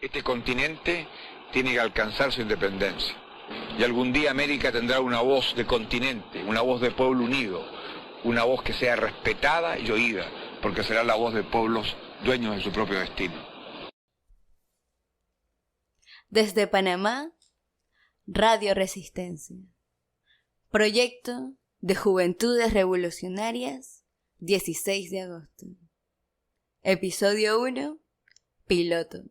Este continente tiene que alcanzar su independencia. Y algún día América tendrá una voz de continente, una voz de pueblo unido, una voz que sea respetada y oída, porque será la voz de pueblos dueños de su propio destino. Desde Panamá, Radio Resistencia. Proyecto de Juventudes Revolucionarias, 16 de agosto. Episodio 1, piloto.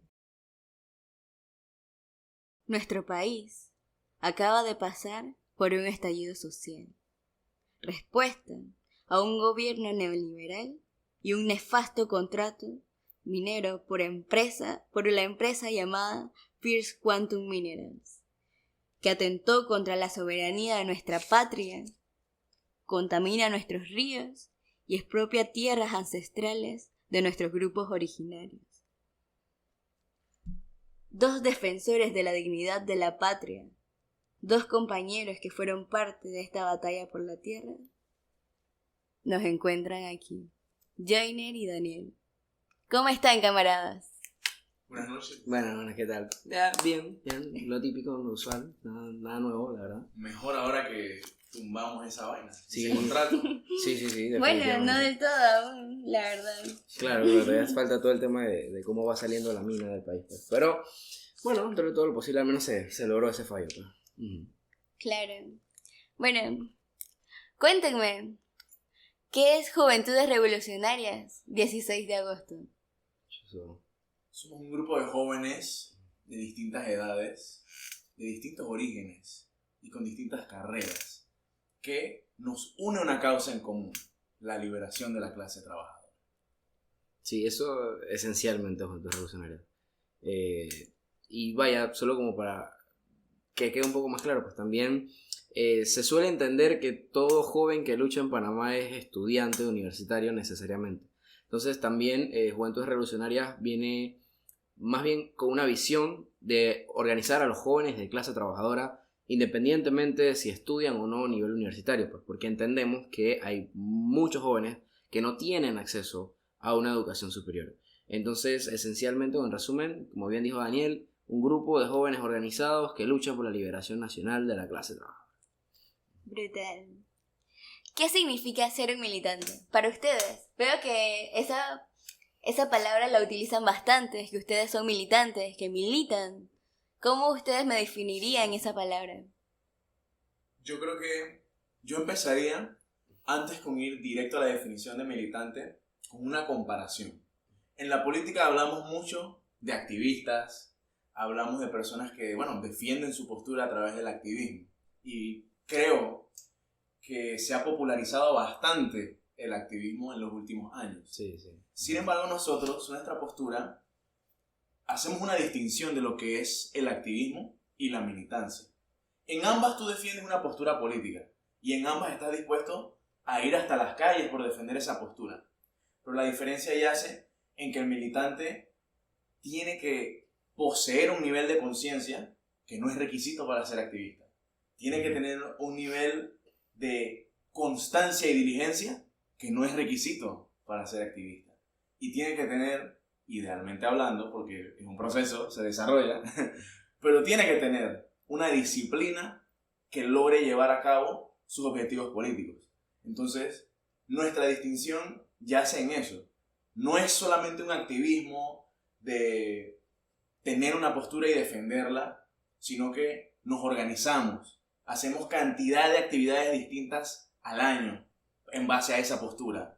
Nuestro país acaba de pasar por un estallido social. Respuesta a un gobierno neoliberal y un nefasto contrato minero por la empresa llamada First Quantum Minerals, que atentó contra la soberanía de nuestra patria, contamina nuestros ríos y expropia tierras ancestrales de nuestros grupos originarios. Dos defensores de la dignidad de la patria, dos compañeros que fueron parte de esta batalla por la tierra, nos encuentran aquí, Jainer y Daniel. ¿Cómo están, camaradas? Buenas noches. Bueno, ¿qué tal? Ya, bien, lo típico, lo usual, nada nuevo, la verdad. Mejor ahora que tumbamos esa vaina. Sí. Ese contrato. Sí, Bueno, no del todo aún, la verdad. Claro, todavía falta todo el tema de cómo va saliendo la mina del país, pues. Pero, bueno, dentro de todo lo posible, al menos se logró ese fallo, pues. Claro. Bueno, cuéntenme, ¿qué es Juventudes Revolucionarias, 16 de agosto? Somos un grupo de jóvenes de distintas edades, de distintos orígenes y con distintas carreras, que nos une una causa en común, la liberación de la clase trabajadora. Sí, eso esencialmente es Juventud Revolucionaria. Y vaya, solo como para que quede un poco más claro, pues también se suele entender que todo joven que lucha en Panamá es estudiante universitario necesariamente. Entonces también Juventudes Revolucionarias viene más bien con una visión de organizar a los jóvenes de clase trabajadora independientemente de si estudian o no a nivel universitario, pues porque entendemos que hay muchos jóvenes que no tienen acceso a una educación superior. Entonces, esencialmente, o en resumen, como bien dijo Daniel, un grupo de jóvenes organizados que luchan por la liberación nacional de la clase trabajadora. Brutal. ¿Qué significa ser un militante? Para ustedes, veo que esa palabra la utilizan bastante, que ustedes son militantes, que militan. ¿Cómo ustedes me definirían esa palabra? Yo creo que yo empezaría, antes con ir directo a la definición de militante, con una comparación. En la política hablamos mucho de activistas, hablamos de personas que, defienden su postura a través del activismo. Y creo que se ha popularizado bastante el activismo en los últimos años. Sí. Sin embargo, nosotros, nuestra postura, hacemos una distinción de lo que es el activismo y la militancia. En ambas tú defiendes una postura política y en ambas estás dispuesto a ir hasta las calles por defender esa postura. Pero la diferencia yace en que el militante tiene que poseer un nivel de conciencia que no es requisito para ser activista. Tiene que tener un nivel de constancia y diligencia que no es requisito para ser activista. Y tiene que tener, idealmente hablando, porque es un proceso, se desarrolla, pero tiene que tener una disciplina que logre llevar a cabo sus objetivos políticos. Entonces, nuestra distinción yace en eso. No es solamente un activismo de tener una postura y defenderla, sino que nos organizamos, hacemos cantidad de actividades distintas al año en base a esa postura.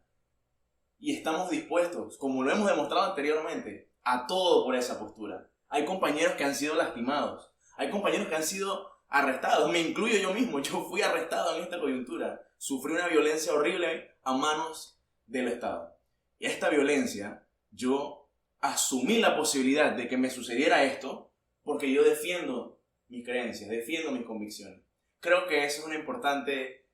Y estamos dispuestos, como lo hemos demostrado anteriormente, a todo por esa postura. Hay compañeros que han sido lastimados, hay compañeros que han sido arrestados, me incluyo yo mismo, yo fui arrestado en esta coyuntura, sufrí una violencia horrible a manos del Estado. Y esta violencia, yo asumí la posibilidad de que me sucediera esto porque yo defiendo mis creencias, defiendo mis convicciones. Creo que eso es una importante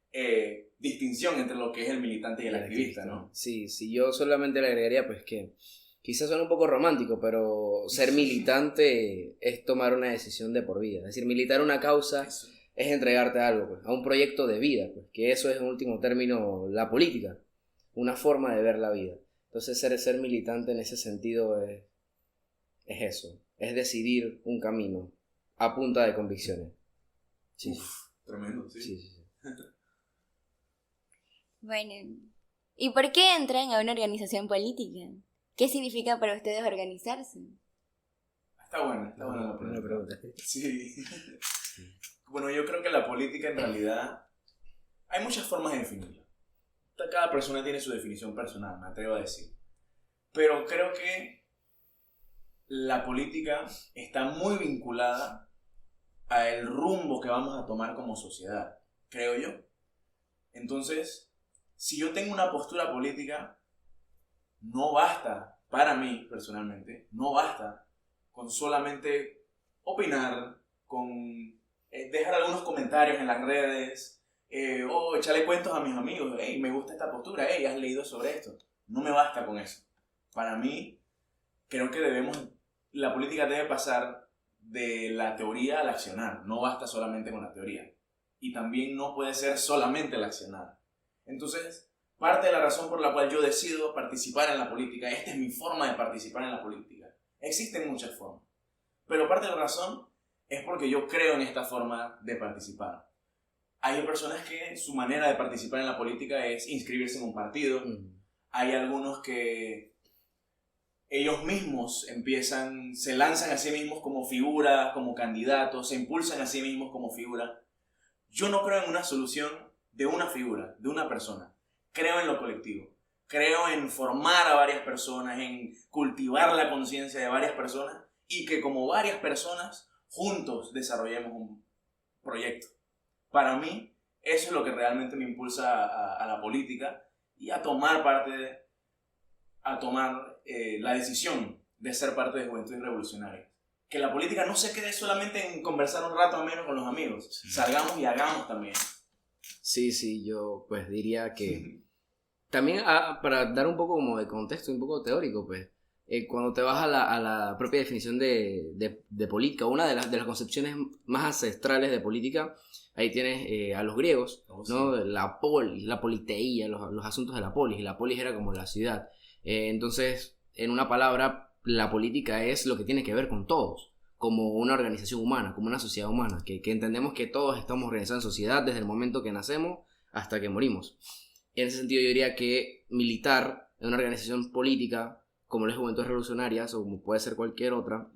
distinción entre lo que es el militante y el activista, ¿no? Sí, yo solamente le agregaría pues que quizás suena un poco romántico, pero ser militante es tomar una decisión de por vida. Es decir, militar una causa es entregarte a algo, pues, a un proyecto de vida, pues, que eso es en último término la política, una forma de ver la vida. Entonces ser militante en ese sentido es eso. es decidir un camino a punta de convicciones. Sí, Uf, tremendo, sí. sí, sí, sí. Bueno, ¿y por qué entran a una organización política? ¿Qué significa para ustedes organizarse? Está buena la Buena pregunta. pregunta. Sí. Bueno, yo creo que la política en realidad hay muchas formas de definirla. Cada persona tiene su definición personal, me atrevo a decir. Pero creo que la política está muy vinculada al rumbo que vamos a tomar como sociedad, creo yo. Entonces, si yo tengo una postura política, no basta, para mí personalmente, no basta con solamente opinar, con dejar algunos comentarios en las redes, o echarle cuentos a mis amigos, hey, me gusta esta postura, hey, has leído sobre esto. No me basta con eso. Para mí, creo que la política debe pasar de la teoría al accionar. No basta solamente con la teoría. Y también no puede ser solamente el accionar. Entonces, parte de la razón por la cual yo decido participar en la política, esta es mi forma de participar en la política. Existen muchas formas. Pero parte de la razón es porque yo creo en esta forma de participar. Hay personas que su manera de participar en la política es inscribirse en un partido. Hay algunos que ellos mismos se lanzan a sí mismos como figura, como candidatos, se impulsan a sí mismos como figura. Yo no creo en una solución de una figura, de una persona. Creo en lo colectivo. Creo en formar a varias personas, en cultivar la conciencia de varias personas y que como varias personas juntos desarrollemos un proyecto. Para mí, eso es lo que realmente me impulsa a la política y a tomar la decisión de ser parte de Juventudes Revolucionarias. Que la política no se quede solamente en conversar un rato menos con los amigos. Sí. Salgamos y hagamos también. Sí, yo pues diría que también para dar un poco como de contexto, un poco teórico, pues cuando te vas a la propia definición de política, una de las concepciones más ancestrales de política, ahí tienes a los griegos, ¿no? Sí. La politeía, los asuntos de la polis, y la polis era como la ciudad. Entonces, en una palabra, la política es lo que tiene que ver con todos, como una organización humana, como una sociedad humana, que entendemos que todos estamos organizados en sociedad desde el momento que nacemos hasta que morimos. En ese sentido, yo diría que militar en una organización política, como las Juventudes Revolucionarias, o como puede ser cualquier otra,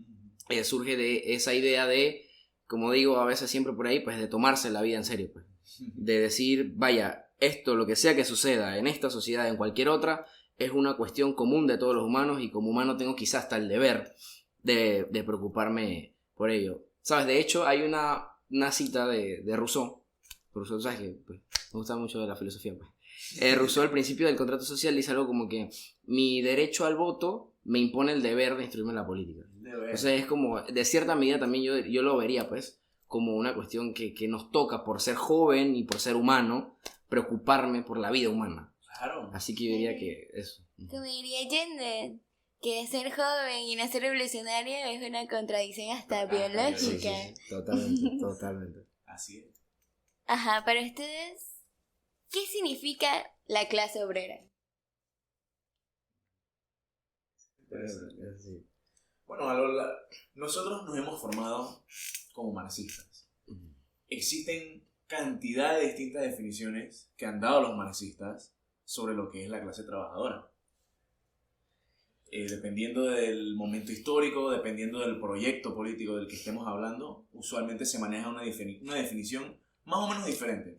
surge de esa idea de, como digo a veces siempre por ahí, pues de tomarse la vida en serio, pues. De decir, vaya, esto, lo que sea que suceda en esta sociedad, en cualquier otra, es una cuestión común de todos los humanos y como humano tengo quizás hasta el deber de preocuparme por ello. ¿Sabes? De hecho, hay una cita de Rousseau. Rousseau, ¿sabes qué? Pues, me gusta mucho de la filosofía, pues. Rousseau al principio del contrato social dice algo como que mi derecho al voto me impone el deber de instruirme en la política. Entonces es como, de cierta medida también yo lo vería pues como una cuestión que nos toca por ser joven y por ser humano, preocuparme por la vida humana. Claro. Así que yo diría que eso. Como diría Allende, que ser joven y no ser revolucionario es una contradicción hasta biológica. Sí, totalmente. Así es. Ajá, para ustedes, ¿qué significa la clase obrera? Sí. Bueno, nosotros nos hemos formado como marxistas. Existen cantidad de distintas definiciones que han dado los marxistas sobre lo que es la clase trabajadora. Dependiendo del momento histórico, dependiendo del proyecto político del que estemos hablando, usualmente se maneja una definición más o menos diferente.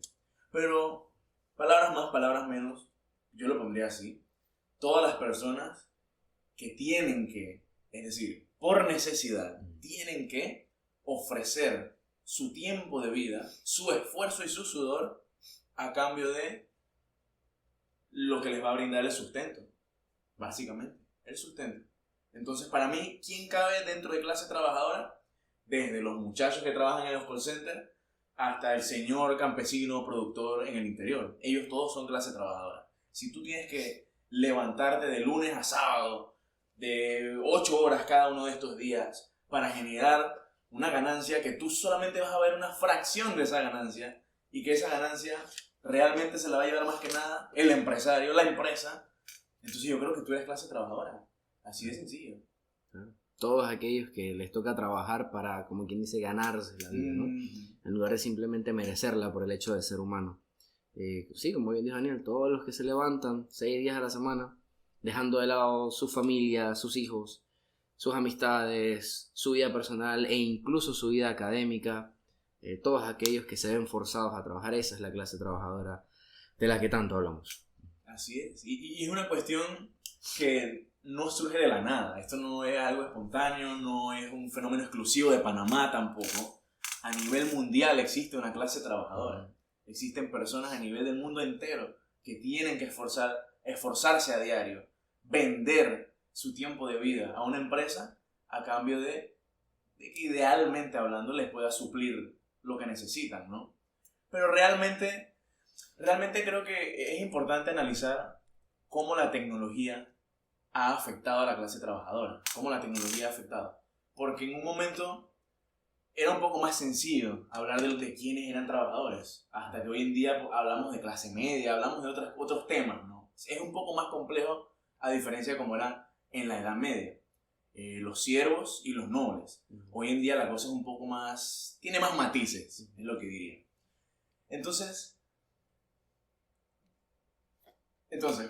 Pero palabras más, palabras menos, yo lo pondría así. Todas las personas que tienen que, es decir, por necesidad, tienen que ofrecer su tiempo de vida, su esfuerzo y su sudor a cambio de lo que les va a brindar el sustento, básicamente, el sustento. Entonces, para mí, ¿quién cabe dentro de clase trabajadora? Desde los muchachos que trabajan en los call centers hasta el señor campesino productor en el interior. Ellos todos son clase trabajadora. Si tú tienes que levantarte de lunes a sábado, de 8 horas cada uno de estos días, para generar una ganancia que tú solamente vas a ver una fracción de esa ganancia, y que esa ganancia realmente se la va a llevar más que nada el empresario, la empresa, entonces yo creo que tú eres clase trabajadora. Así de sencillo. todos aquellos que les toca trabajar para, como quien dice, ganarse la vida, ¿no? En lugar de simplemente merecerla por el hecho de ser humano. Sí, como bien dijo Daniel, todos los que se levantan 6 días a la semana, dejando de lado su familia, sus hijos, sus amistades, su vida personal e incluso su vida académica, todos aquellos que se ven forzados a trabajar, esa es la clase trabajadora de la que tanto hablamos. Así es, y es una cuestión que no surge de la nada. Esto no es algo espontáneo, no es un fenómeno exclusivo de Panamá tampoco. A nivel mundial existe una clase trabajadora. Existen personas a nivel del mundo entero que tienen que esforzarse a diario, vender su tiempo de vida a una empresa a cambio de que idealmente hablando les pueda suplir lo que necesitan, ¿no? Pero realmente creo que es importante analizar cómo la tecnología ha afectado a la clase trabajadora, cómo la tecnología ha afectado. Porque en un momento era un poco más sencillo hablar de quiénes eran trabajadores, hasta que hoy en día hablamos de clase media, hablamos de otros temas, ¿no? Es un poco más complejo a diferencia de cómo era en la Edad Media. Los siervos y los nobles. Hoy en día la cosa es un poco más... tiene más matices, es lo que diría. Entonces,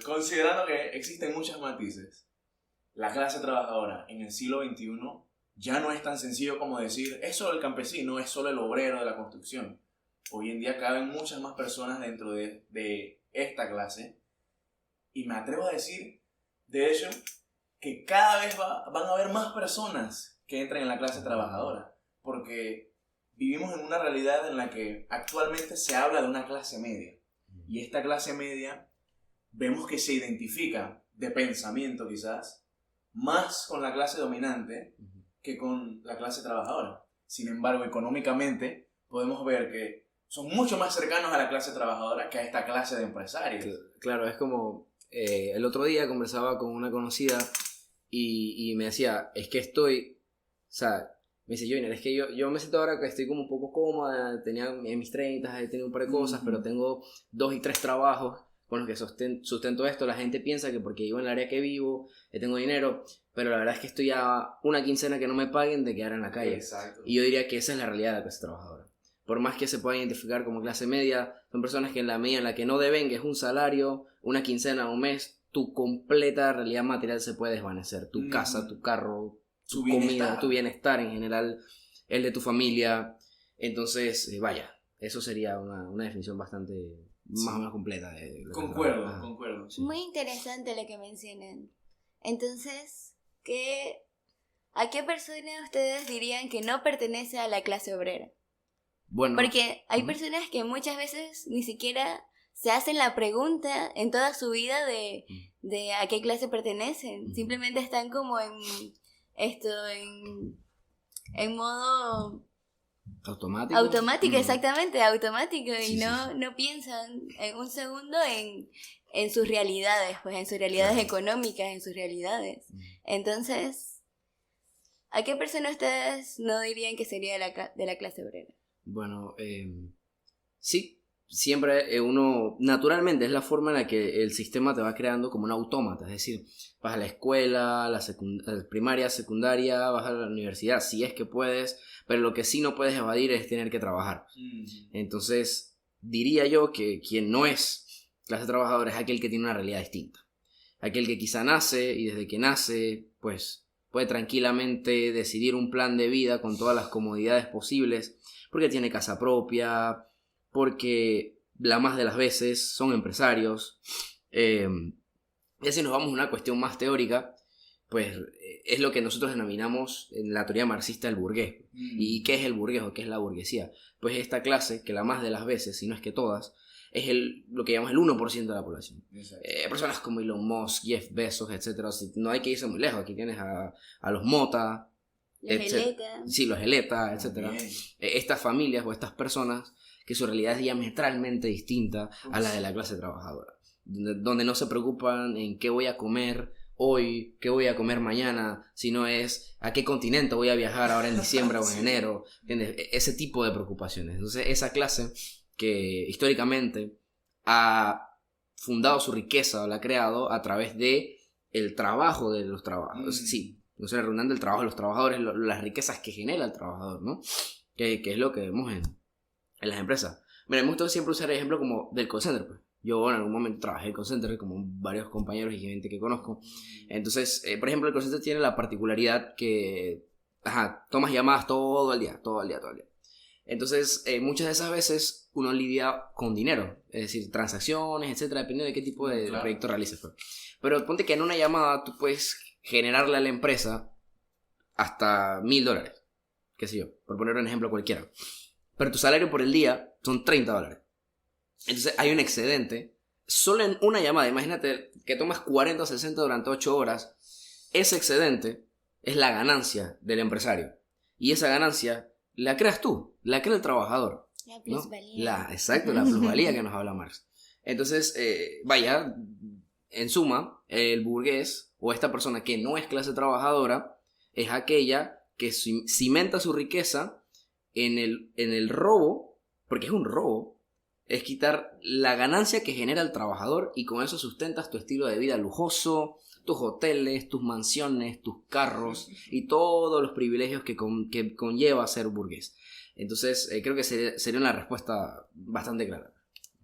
considerando que existen muchos matices, la clase trabajadora en el siglo XXI ya no es tan sencillo como decir es solo el campesino, es solo el obrero de la construcción. Hoy en día caben muchas más personas dentro de esta clase, y me atrevo a decir, de hecho, que cada vez van a haber más personas que entren en la clase trabajadora, porque vivimos en una realidad en la que actualmente se habla de una clase media, y esta clase media vemos que se identifica de pensamiento quizás más con la clase dominante que con la clase trabajadora. Sin embargo, económicamente podemos ver que son mucho más cercanos a la clase trabajadora que a esta clase de empresarios. Claro, es como el otro día conversaba con una conocida y me decía, es que estoy, o sea, me dice, Joiner, es que yo me siento ahora que estoy como un poco cómoda, tenía en mis 30, he tenido un par de cosas, pero tengo 2 y 3 trabajos con los que sustento esto. La gente piensa que porque vivo en el área que vivo, tengo dinero, pero la verdad es que estoy a una quincena que no me paguen de quedar en la calle. Exacto. Y yo diría que esa es la realidad de la clase trabajadora. Por más que se pueda identificar como clase media, son personas que en la medida en la que no devengues un salario, una quincena o un mes, tu completa realidad material se puede desvanecer. Tu casa, tu carro, tu comida, tu bienestar en general, el de tu familia. Entonces, vaya, eso sería una definición bastante más o menos completa. Concuerdo. Sí. Muy interesante lo que mencionan. Entonces, ¿a qué persona ustedes dirían que no pertenece a la clase obrera? Bueno, porque hay personas que muchas veces ni siquiera se hacen la pregunta en toda su vida de a qué clase pertenecen. Simplemente están como en modo automático, exactamente, automático, y no piensan en un segundo en sus realidades, pues en sus realidades económicas, en sus realidades. Entonces, ¿a qué persona ustedes no dirían que sería de la clase obrera? Bueno, sí, siempre uno, naturalmente es la forma en la que el sistema te va creando como un autómata, es decir, vas a la escuela, la primaria, secundaria, vas a la universidad, si es que puedes, pero lo que sí no puedes evadir es tener que trabajar. Entonces, diría yo que quien no es clase trabajadora es aquel que tiene una realidad distinta, aquel que quizá nace y desde que nace, pues puede tranquilamente decidir un plan de vida con todas las comodidades posibles, porque tiene casa propia, porque la más de las veces son empresarios. Y así nos vamos a una cuestión más teórica, pues es lo que nosotros denominamos en la teoría marxista el burgués. ¿Y qué es el burgués o qué es la burguesía? Pues esta clase, que la más de las veces, si no es que todas, es lo que llamamos el 1% de la población. Personas como Elon Musk, Jeff Bezos, etc. No hay que irse muy lejos, aquí tienes a los Mota, los Eleta, etc. Estas familias o estas personas que su realidad es diametralmente distinta a la de la clase trabajadora, donde no se preocupan en qué voy a comer hoy, qué voy a comer mañana, sino es a qué continente voy a viajar ahora en diciembre o en enero, ¿entiendes? Ese tipo de preocupaciones. Entonces esa clase que históricamente ha fundado su riqueza o la ha creado a través de el trabajo de los trabajadores. Sí, no sé, redundante, el trabajo de los trabajadores, las riquezas que genera el trabajador, ¿no? Que es lo que vemos en las empresas. Mira, me gusta siempre usar el ejemplo como del call center, pues. Yo en algún momento trabajé en call center como varios compañeros y gente que conozco. Entonces, por ejemplo, el call center tiene la particularidad que, tomas llamadas todo el día. Entonces, muchas de esas veces uno lidia con dinero, es decir, transacciones, etcétera, dependiendo de qué tipo de proyecto realices, pues. Pero ponte que en una llamada tú puedes generarle a la empresa hasta $1,000, qué sé yo, por poner un ejemplo cualquiera. Pero tu salario por el día son $30. Entonces hay un excedente. Solo en una llamada, imagínate que tomas 40 o 60 durante 8 horas. Ese excedente es la ganancia del empresario. Y esa ganancia la creas tú, la crea el trabajador. La plusvalía. Exacto, la plusvalía que nos habla Marx. Entonces, en suma, el burgués o esta persona que no es clase trabajadora es aquella que cimenta su riqueza en el robo, porque es un robo. Es quitar la ganancia que genera el trabajador y con eso sustentas tu estilo de vida lujoso, tus hoteles, tus mansiones, tus carros y todos los privilegios que conlleva ser burgués. Entonces, creo que sería una respuesta bastante clara.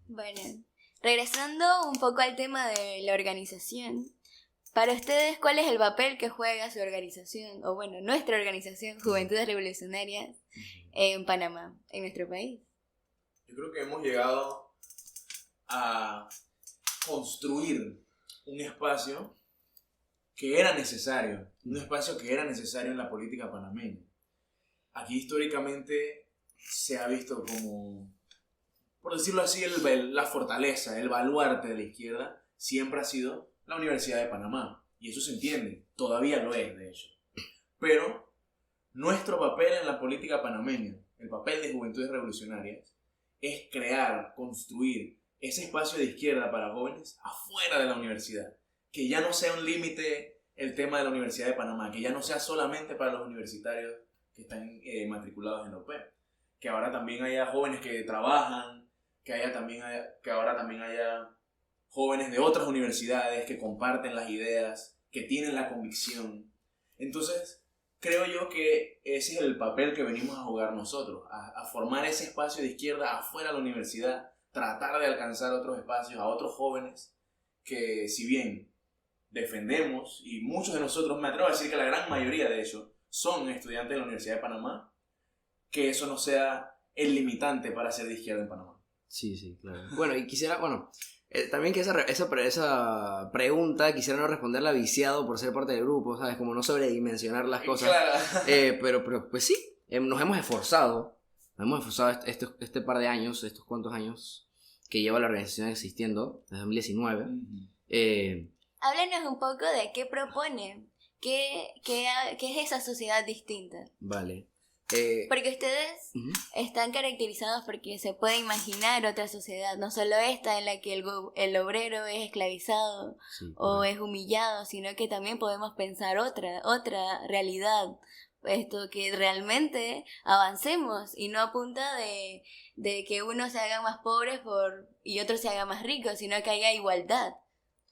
Bueno, regresando un poco al tema de la organización, para ustedes, ¿cuál es el papel que juega su organización, o bueno, nuestra organización, Juventudes Revolucionarias, en Panamá, en nuestro país? Yo creo que hemos llegado a construir un espacio que era necesario, en la política panameña. Aquí históricamente se ha visto como, por decirlo así, la fortaleza, el baluarte de la izquierda siempre ha sido la Universidad de Panamá. Y eso se entiende, todavía lo es, de hecho. Pero nuestro papel en la política panameña, el papel de Juventudes Revolucionarias, es crear, construir ese espacio de izquierda para jóvenes afuera de la universidad. Que ya no sea un límite el tema de la Universidad de Panamá, que ya no sea solamente para los universitarios que están matriculados en la UP. Que ahora también haya jóvenes que trabajan, que ahora también haya jóvenes de otras universidades que comparten las ideas, que tienen la convicción. Entonces, creo yo que ese es el papel que venimos a jugar nosotros, a formar ese espacio de izquierda afuera de la universidad, tratar de alcanzar otros espacios, a otros jóvenes que, si bien defendemos, y muchos de nosotros, me atrevo a decir que la gran mayoría de ellos son estudiantes de la Universidad de Panamá, que eso no sea el limitante para ser de izquierda en Panamá. Sí, claro. Bueno, y quisiera, también que esa pregunta quisiera no responderla viciado por ser parte del grupo, ¿sabes? Como no sobredimensionar las cosas. Claro. Pero pues sí, nos hemos esforzado este par de años, estos cuantos años que lleva la organización existiendo, desde 2019. Háblenos un poco de qué propone, qué es esa sociedad distinta. Vale. Porque ustedes están caracterizados porque se puede imaginar otra sociedad, no solo esta en la que el obrero es esclavizado o es humillado, sino que también podemos pensar otra realidad, que realmente avancemos y no a punta de que uno se haga más pobre y otro se haga más rico, sino que haya igualdad.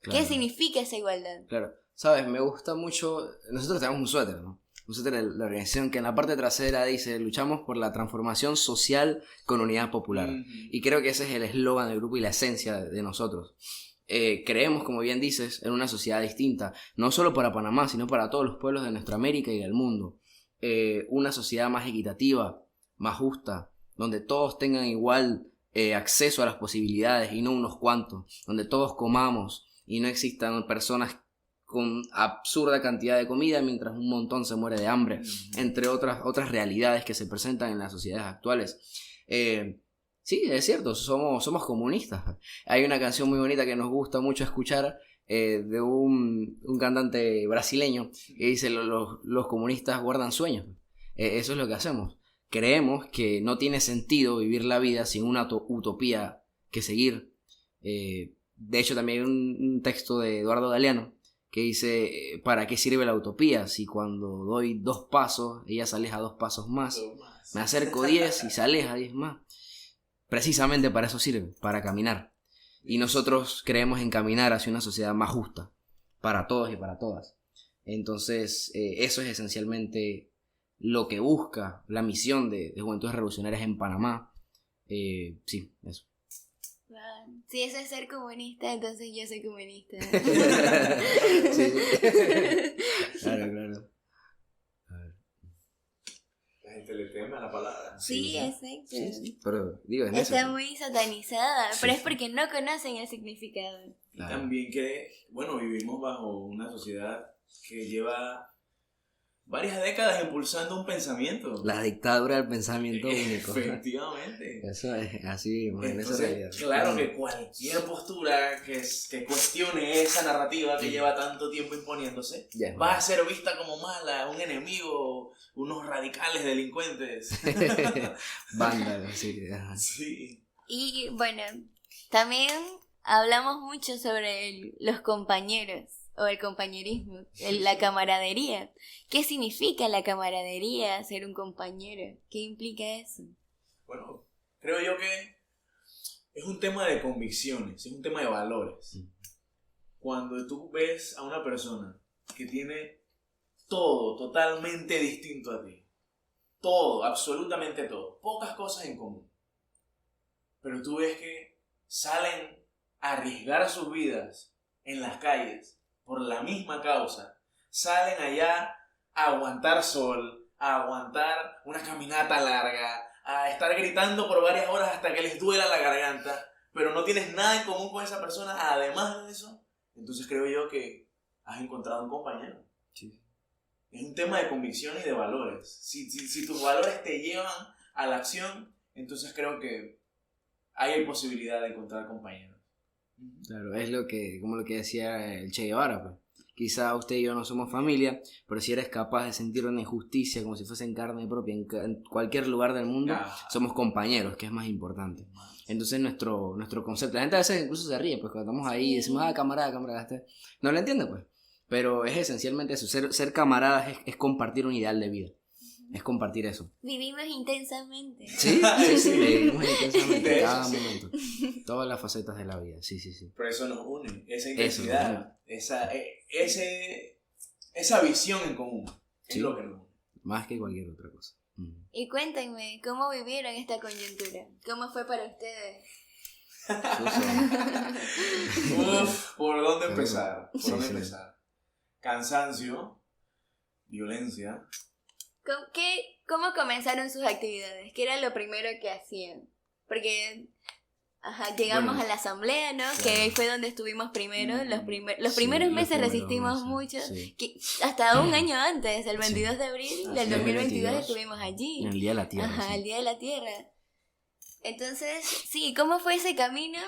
Claro. ¿Qué significa esa igualdad? Claro, sabes, me gusta mucho, nosotros tenemos un suéter, ¿no? Nosotros, la organización que en la parte trasera dice: luchamos por la transformación social con unidad popular. Y creo que ese es el eslogan del grupo y la esencia de nosotros. Creemos, como bien dices, en una sociedad distinta, no solo para Panamá, sino para todos los pueblos de nuestra América y del mundo. Una sociedad más equitativa, más justa, donde todos tengan igual acceso a las posibilidades y no unos cuantos, donde todos comamos y no existan personas con absurda cantidad de comida mientras un montón se muere de hambre, entre otras realidades que se presentan en las sociedades actuales. Sí, es cierto, somos comunistas. Hay una canción muy bonita que nos gusta mucho escuchar, de un cantante brasileño que dice: los comunistas guardan sueños. Eso es lo que hacemos. Creemos que no tiene sentido vivir la vida sin una utopía que seguir. De hecho, también hay un texto de Eduardo Galeano que dice: ¿para qué sirve la utopía si cuando doy 2 pasos ella se aleja 2 pasos más? Me acerco 10 y se aleja 10 más. Precisamente para eso sirve, para caminar. Y nosotros creemos en caminar hacia una sociedad más justa, para todos y para todas. Entonces, eso es esencialmente lo que busca la misión de Juventudes Revolucionarias en Panamá. Sí, eso. Si eso es ser comunista, entonces yo soy comunista. Sí. Claro. La gente le teme a la palabra. Sí, exacto. Sí. Pero digo, en Está eso, muy satanizada, Sí, pero es sí. porque no conocen el significado. Y también que, bueno, vivimos bajo una sociedad que lleva varias décadas impulsando un pensamiento. La dictadura del pensamiento único. Efectivamente. Eso es así, en esa Entonces, realidad. claro que cualquier postura que cuestione esa narrativa que lleva tanto tiempo imponiéndose Ya, va a ser vista como mala, un enemigo, unos radicales delincuentes. Vándalo, sí. Ajá. Sí. Y bueno, también hablamos mucho sobre los compañeros o el compañerismo, la camaradería. ¿Qué significa la camaradería, ser un compañero? ¿Qué implica eso? Bueno, creo yo que es un tema de convicciones, es un tema de valores. Cuando tú ves a una persona que tiene todo totalmente distinto a ti, todo, absolutamente todo, pocas cosas en común, pero tú ves que salen a arriesgar sus vidas en las calles por la misma causa, salen allá a aguantar sol, a aguantar una caminata larga, a estar gritando por varias horas hasta que les duela la garganta, pero no tienes nada en común con esa persona, además de eso, entonces creo yo que has encontrado un compañero. Sí. Es un tema de convicciones y de valores. Si tus valores te llevan a la acción, entonces creo que hay posibilidad de encontrar compañeros. Claro, es como lo que decía el Che Guevara, pues. Quizá usted y yo no somos familia, pero si eres capaz de sentir una injusticia como si fuese en carne propia en cualquier lugar del mundo, somos compañeros, que es más importante. Entonces nuestro concepto, la gente a veces incluso se ríe, pues cuando estamos ahí y decimos, camarada, no lo entiende, pues. Pero es esencialmente eso, ser camaradas es compartir un ideal de vida. Es compartir eso. Vivimos intensamente. Sí, vivimos intensamente De cada eso, sí. momento. Todas las facetas de la vida, sí. Pero eso nos une, esa Eso, intensidad, esa visión en común, Sí. es lo que nos une. Más que cualquier otra cosa. Y cuéntenme, ¿cómo vivieron esta coyuntura? ¿Cómo fue para ustedes? Uf, ¿por dónde Sí. empezar? ¿Por Sí, dónde sí. empezar? Cansancio, violencia. ¿Cómo comenzaron sus actividades? ¿Qué era lo primero que hacían? Porque llegamos Bueno, a la asamblea, ¿no? claro. Que ahí fue donde estuvimos primero. Los Sí, primeros los meses primeros resistimos meses, mucho. sí. Hasta un año antes, el 22 Sí. de abril Así del es, 2022 22. estuvimos allí. En el Día de la Tierra. El Día de la Tierra. Entonces, sí, ¿cómo fue ese camino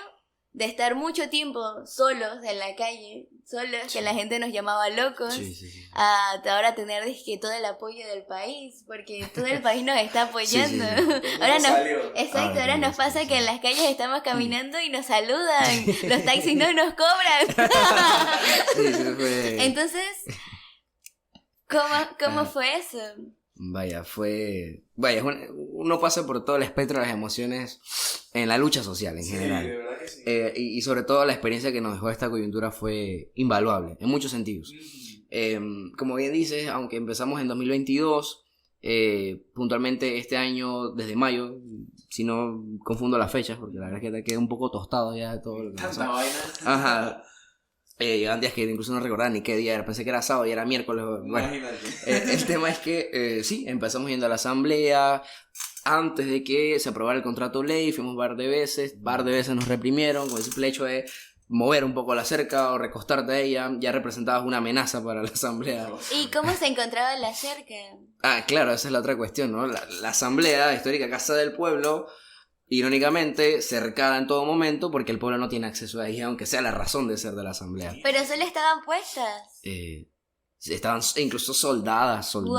de estar mucho tiempo solos en la calle? Solos, que la gente nos llamaba locos. Sí. A ahora tener dizque, todo el apoyo del país, porque todo el país nos está apoyando. Ahora ¿Cómo salió? Exacto, ahora nos pasa que en las calles estamos caminando y nos saludan, Sí. los taxis no nos cobran. Sí, fue... Entonces, ¿cómo fue eso? Vaya, uno pasa por todo el espectro de las emociones en la lucha social en Sí, general. de verdad que sí. Y sobre todo la experiencia que nos dejó esta coyuntura fue invaluable, en muchos sentidos. Como bien dices, aunque empezamos en 2022, puntualmente este año, desde mayo, si no confundo las fechas, porque la verdad es que te quedé un poco tostado ya de todo lo que Tanta pasó. vaina. Ajá. Llegaban días que incluso no recordaba ni qué día era, pensé que era sábado y era miércoles. Bueno, Imagínate. el tema es que sí, empezamos yendo a la asamblea. Antes de que se aprobara el contrato ley, fuimos un par de veces nos reprimieron con el simple hecho de mover un poco la cerca o recostarte a ella, ya representabas una amenaza para la asamblea. ¿Y cómo se encontraba la cerca? Claro, esa es la otra cuestión, ¿no? La asamblea, histórica casa del pueblo, irónicamente cercada en todo momento porque el pueblo no tiene acceso a ella, aunque sea la razón de ser de la asamblea. Pero solo estaban puestas. Estaban incluso soldadas, Wow.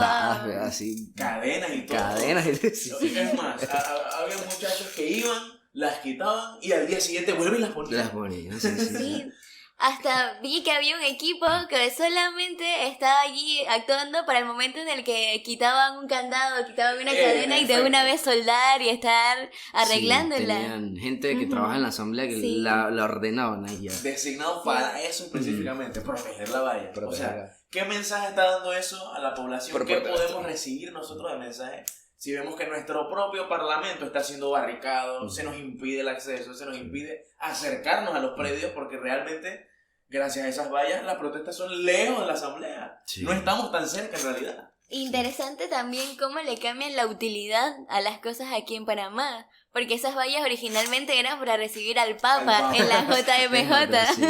así. Cadenas y todo. Cadenas. Sí. Es más, había muchachos que iban, las quitaban y al día siguiente vuelven y las ponían. Las ponían, sí. Sí, hasta vi que había un equipo que solamente estaba allí actuando para el momento en el que quitaban un candado, quitaban una cadena y de perfecto. una vez soldar y estar arreglándola. Sí, tenían gente que trabaja en la asamblea que Sí. la ordenaban ahí ya. Designados para eso específicamente, proteger la valla. O sea, Protegerla. ¿Qué mensaje está dando eso a la población? Por ¿Qué parte de podemos recibir nosotros de mensaje? Si vemos que nuestro propio parlamento está siendo barricado, se nos impide el acceso, se nos impide acercarnos a los predios, porque realmente, gracias a esas vallas, las protestas son lejos de la asamblea. Sí. No estamos tan cerca en realidad. Interesante también cómo le cambian la utilidad a las cosas aquí en Panamá, porque esas vallas originalmente eran para recibir al Papa en la JMJ Sí.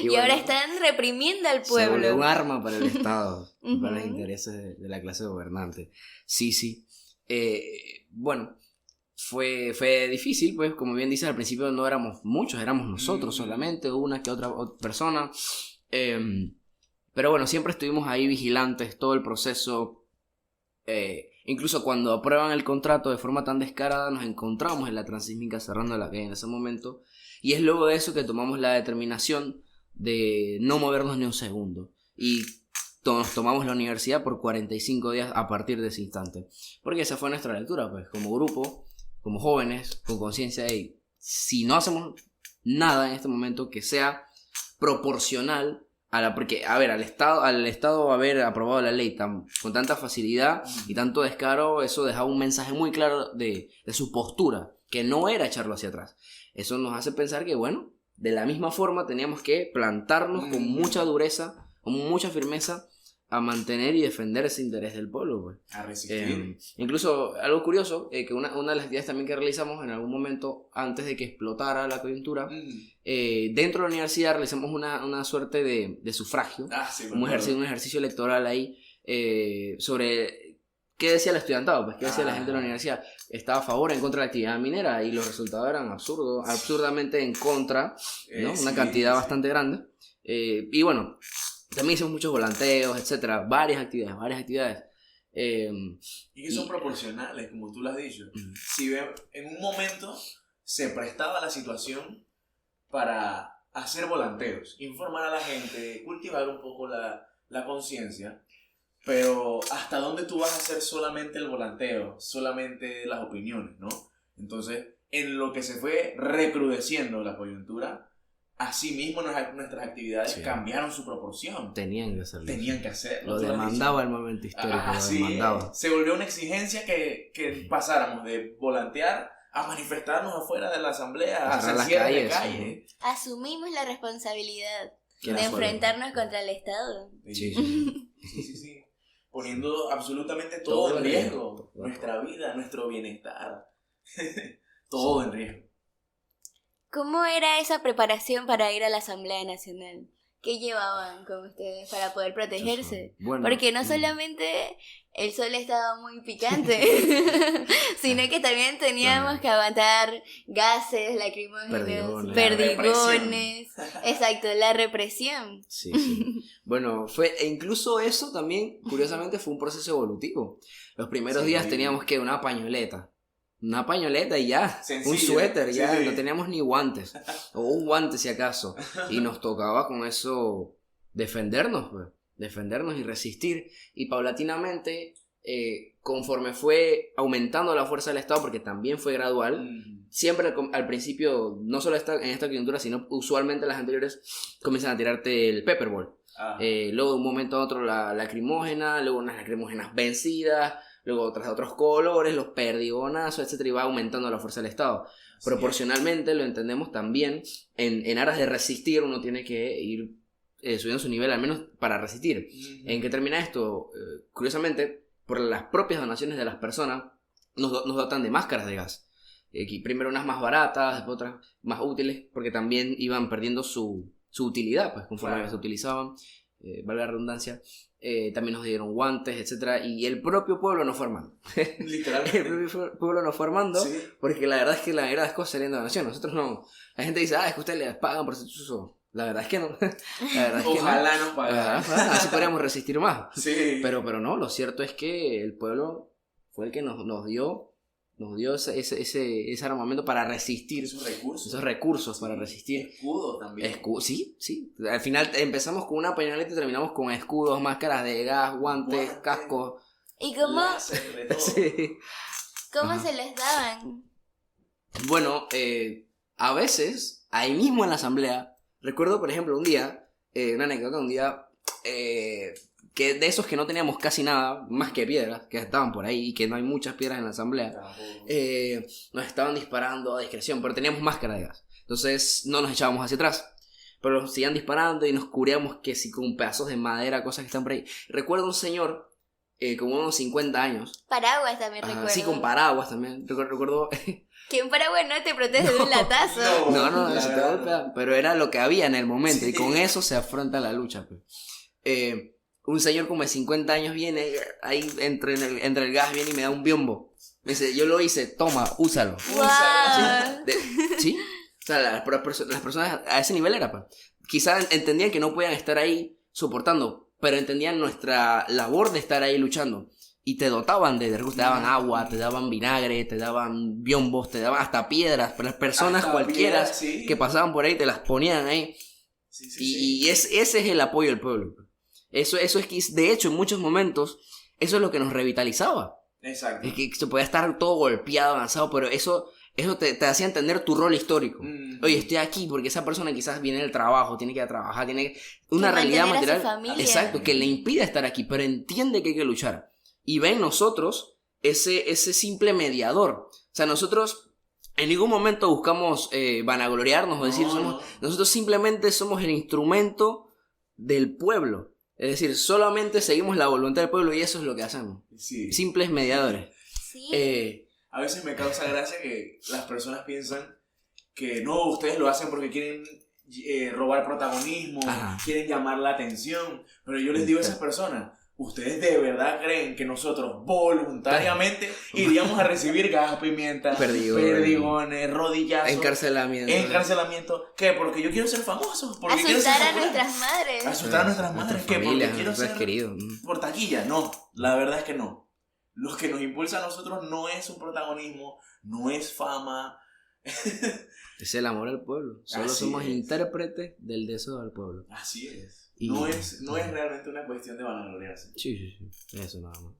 y bueno, ahora están reprimiendo al se volvió pueblo. un arma para el Estado, para los Ujú. intereses de la clase gobernante. Sí. Bueno, fue difícil, pues como bien dices, al principio no éramos muchos, éramos nosotros solamente, una que otra persona. Pero bueno, siempre estuvimos ahí vigilantes todo el proceso. Incluso cuando aprueban el contrato de forma tan descarada, nos encontramos en la Transísmica cerrando la calle en ese momento. Y es luego de eso que tomamos la determinación de no movernos ni un segundo. Y nos tomamos la universidad por 45 días a partir de ese instante. Porque esa fue nuestra lectura, pues, como grupo, como jóvenes, con conciencia de si no hacemos nada en este momento que sea proporcional porque, a ver, al Estado haber aprobado la ley con tanta facilidad y tanto descaro, eso dejaba un mensaje muy claro de su postura, que no era echarlo hacia atrás. Eso nos hace pensar que, bueno, de la misma forma teníamos que plantarnos con mucha dureza, con mucha firmeza, a mantener y defender ese interés del pueblo, pues. A resistir. Incluso, algo curioso, que una de las actividades también que realizamos en algún momento, antes de que explotara la coyuntura, dentro de la universidad realizamos una suerte de sufragio, Sí, un ejercicio electoral ahí, sobre qué decía el estudiantado, pues qué decía la gente de la universidad. ¿Estaba a favor o en contra de la actividad minera? Y los resultados eran absurdamente en contra, ¿no? Una cantidad bastante grande. Y bueno, también hicimos muchos volanteos, etcétera, varias actividades. Y que son proporcionales, como tú lo has dicho. Si en un momento se prestaba la situación para hacer volanteos, informar a la gente, cultivar un poco la conciencia, pero ¿hasta dónde tú vas a hacer solamente el volanteo, solamente las opiniones, ¿no? Entonces, en lo que se fue recrudeciendo la coyuntura, asimismo nuestras actividades cambiaron su proporción. Tenían que hacerlo. Lo tú demandaba el momento histórico. Se volvió una exigencia que pasáramos de volantear a manifestarnos afuera de la asamblea, a hacer cierre de calle. Asumimos la responsabilidad de enfrentarnos contra el Estado. Sí. Poniendo absolutamente todo en riesgo. Nuestra vida, nuestro bienestar. Todo en riesgo. ¿Cómo era esa preparación para ir a la Asamblea Nacional? ¿Qué llevaban con ustedes para poder protegerse? Bueno, porque no solamente el sol estaba muy picante, sino que también teníamos que aguantar gases, lacrimógenos, perdigones. Exacto, la represión. Sí. Bueno, incluso eso también, curiosamente, fue un proceso evolutivo. Los primeros días teníamos que una pañoleta y ya, sencillo, un suéter, ya sí. No teníamos ni guantes, o un guante si acaso, y nos tocaba con eso defendernos y resistir, y paulatinamente, conforme fue aumentando la fuerza del Estado, porque también fue gradual, siempre al principio, no solo en esta coyuntura, sino usualmente las anteriores, comienzan a tirarte el pepperball, luego de un momento a otro la lacrimógena, luego unas lacrimógenas vencidas, luego otros colores, los perdigonazos, etcétera, y va aumentando la fuerza del Estado. Proporcionalmente lo entendemos también, en aras de resistir uno tiene que ir subiendo su nivel al menos para resistir. ¿En qué termina esto? Curiosamente, por las propias donaciones de las personas, nos dotan de máscaras de gas. Primero unas más baratas, después otras más útiles, porque también iban perdiendo su utilidad, pues conforme se utilizaban, valga la redundancia. También nos dieron guantes, etcétera, y el propio pueblo nos fue armando. Literalmente. El propio pueblo nos fue armando, porque la verdad es que la mayoría de las cosas salían de donación. Nosotros no. La gente dice, es que ustedes les pagan por ese uso. La verdad es que no. Ojalá nos pagaran. Así podríamos resistir más. Sí. Pero no, lo cierto es que el pueblo fue el que nos dio ese armamento para resistir. Esos recursos para resistir. Escudo también. Sí. Al final empezamos con una pañoleta y terminamos con escudos, máscaras de gas, guantes, cascos. ¿Y cómo Ajá. se les daban? Bueno, a veces, ahí mismo en la asamblea, recuerdo por ejemplo una anécdota, que de esos que no teníamos casi nada, más que piedras, que estaban por ahí y que no hay muchas piedras en la asamblea, nos estaban disparando a discreción, pero teníamos máscara de gas. Entonces no nos echábamos hacia atrás. Pero nos seguían disparando y nos cubríamos que si con pedazos de madera, cosas que están por ahí. Recuerdo un señor, como unos 50 años. Paraguas también recuerdo. Sí, con paraguas también. Recuerdo... Que un paraguas no te protege de un latazo. No, eso te golpea. Pero era lo que había en el momento. Sí. Y con eso se afronta la lucha. Pues. Un señor como de 50 años viene, ahí entre el gas viene y me da un biombo. Me dice, yo lo hice, toma, úsalo. Wow. ¿Sí? O sea, las personas a ese nivel era, pues. Quizás entendían que no podían estar ahí soportando, pero entendían nuestra labor de estar ahí luchando. Y te dotaban te daban agua, te daban vinagre, te daban biombos, te daban hasta piedras. Pero las personas hasta cualquiera piedras, sí, que pasaban por ahí te las ponían ahí. Y ese es el apoyo del pueblo. Eso es que, de hecho, en muchos momentos, eso es lo que nos revitalizaba. Exacto. Es que se podía estar todo golpeado, avanzado, pero eso te hacía entender tu rol histórico. Oye, estoy aquí porque esa persona quizás viene del trabajo, tiene que ir a trabajar, tiene una realidad material. Exacto, que le impide estar aquí, pero entiende que hay que luchar. Y ve en nosotros ese simple mediador. O sea, nosotros en ningún momento buscamos vanagloriarnos o decir nosotros simplemente somos el instrumento del pueblo. Es decir, solamente seguimos la voluntad del pueblo y eso es lo que hacemos. Sí. Simples mediadores. Sí. A veces me causa gracia que las personas piensan que no, ustedes lo hacen porque quieren robar protagonismo, quieren llamar la atención. Pero yo les digo a esas personas, ¿ustedes de verdad creen que nosotros voluntariamente iríamos a recibir gas, pimienta, perdigones, rodillazos, encarcelamiento? ¿Qué? Porque yo quiero ser famoso. Porque asustar a nuestras madres. Asustar a nuestras madres. ¿Qué? Porque quiero ser querido. Por taquilla. No, la verdad es que no. Lo que nos impulsa a nosotros no es un protagonismo, no es fama. Es el amor al pueblo. Solo somos intérpretes del deseo del pueblo. Así es. No es realmente una cuestión de vanagloriarse. Sí. Eso nada más.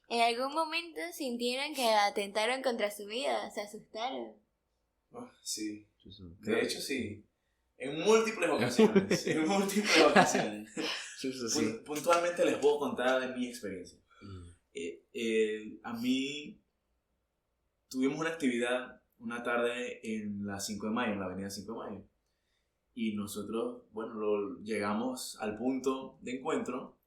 ¿En algún momento sintieron que atentaron contra su vida? ¿Se asustaron? Sí. De hecho, sí. En múltiples ocasiones. Puntualmente les puedo contar de mi experiencia. A mí tuvimos una actividad una tarde en la 5 de mayo, en la avenida 5 de mayo. Y nosotros, llegamos al punto de encuentro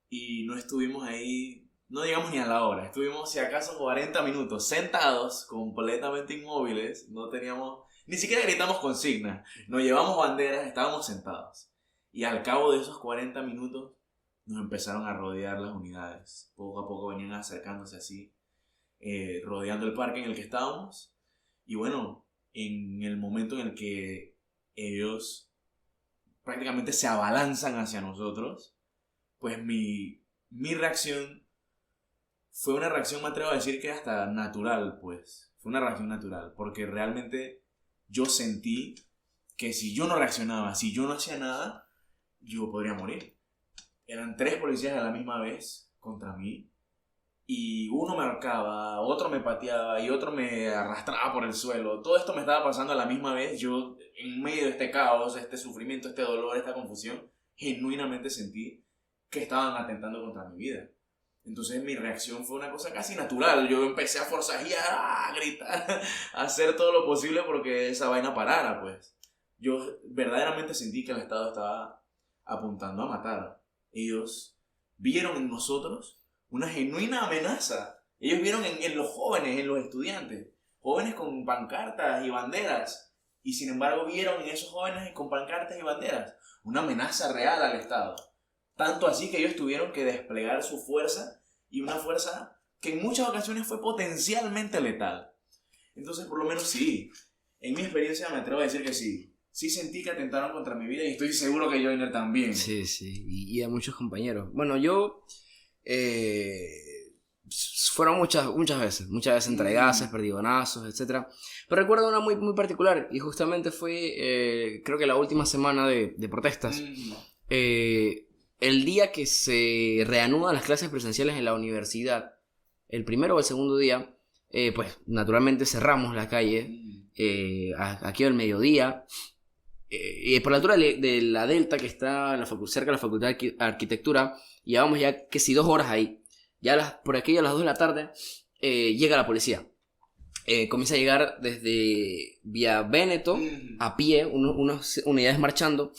y no estuvimos ahí, no llegamos ni a la hora. Estuvimos, si acaso, 40 minutos sentados, completamente inmóviles. No teníamos, ni siquiera gritamos consignas. Nos llevamos banderas, estábamos sentados. Y al cabo de esos 40 minutos, nos empezaron a rodear las unidades. Poco a poco venían acercándose así, rodeando el parque en el que estábamos. Y bueno, en el momento en el que ellos prácticamente se abalanzan hacia nosotros, pues mi reacción fue una reacción, me atrevo a decir que hasta natural, pues. Fue una reacción natural, porque realmente yo sentí que si yo no reaccionaba, si yo no hacía nada, yo podría morir. Eran 3 policías a la misma vez contra mí. Y uno me ahorcaba, otro me pateaba y otro me arrastraba por el suelo. Todo esto me estaba pasando a la misma vez. Yo, en medio de este caos, este sufrimiento, este dolor, esta confusión, genuinamente sentí que estaban atentando contra mi vida. Entonces mi reacción fue una cosa casi natural. Yo empecé a forcejear, a gritar, a hacer todo lo posible porque esa vaina parara, pues. Yo verdaderamente sentí que el Estado estaba apuntando a matar. Ellos vieron en nosotros una genuina amenaza. Ellos vieron en los jóvenes, en los estudiantes, jóvenes con pancartas y banderas. Y sin embargo vieron en esos jóvenes con pancartas y banderas una amenaza real al Estado. Tanto así que ellos tuvieron que desplegar su fuerza, y una fuerza que en muchas ocasiones fue potencialmente letal. Entonces, por lo menos sí, en mi experiencia me atrevo a decir que sí. Sí sentí que atentaron contra mi vida y estoy seguro que Joyner también. Sí, y a muchos compañeros. Bueno, yo... fueron muchas veces entregases, perdigonazos, etc. Pero recuerdo una muy, muy particular, y justamente fue, creo que la última semana de protestas. El día que se reanudan las clases presenciales en la universidad, el primero o el segundo día, pues naturalmente cerramos la calle aquí al mediodía. Por la altura de la Delta, que está cerca de la Facultad de Arquitectura, llevamos ya casi 2 horas ahí. Ya por aquí a las 2 de la tarde llega la policía. Comienza a llegar desde Vía Véneto a pie, unas unidades marchando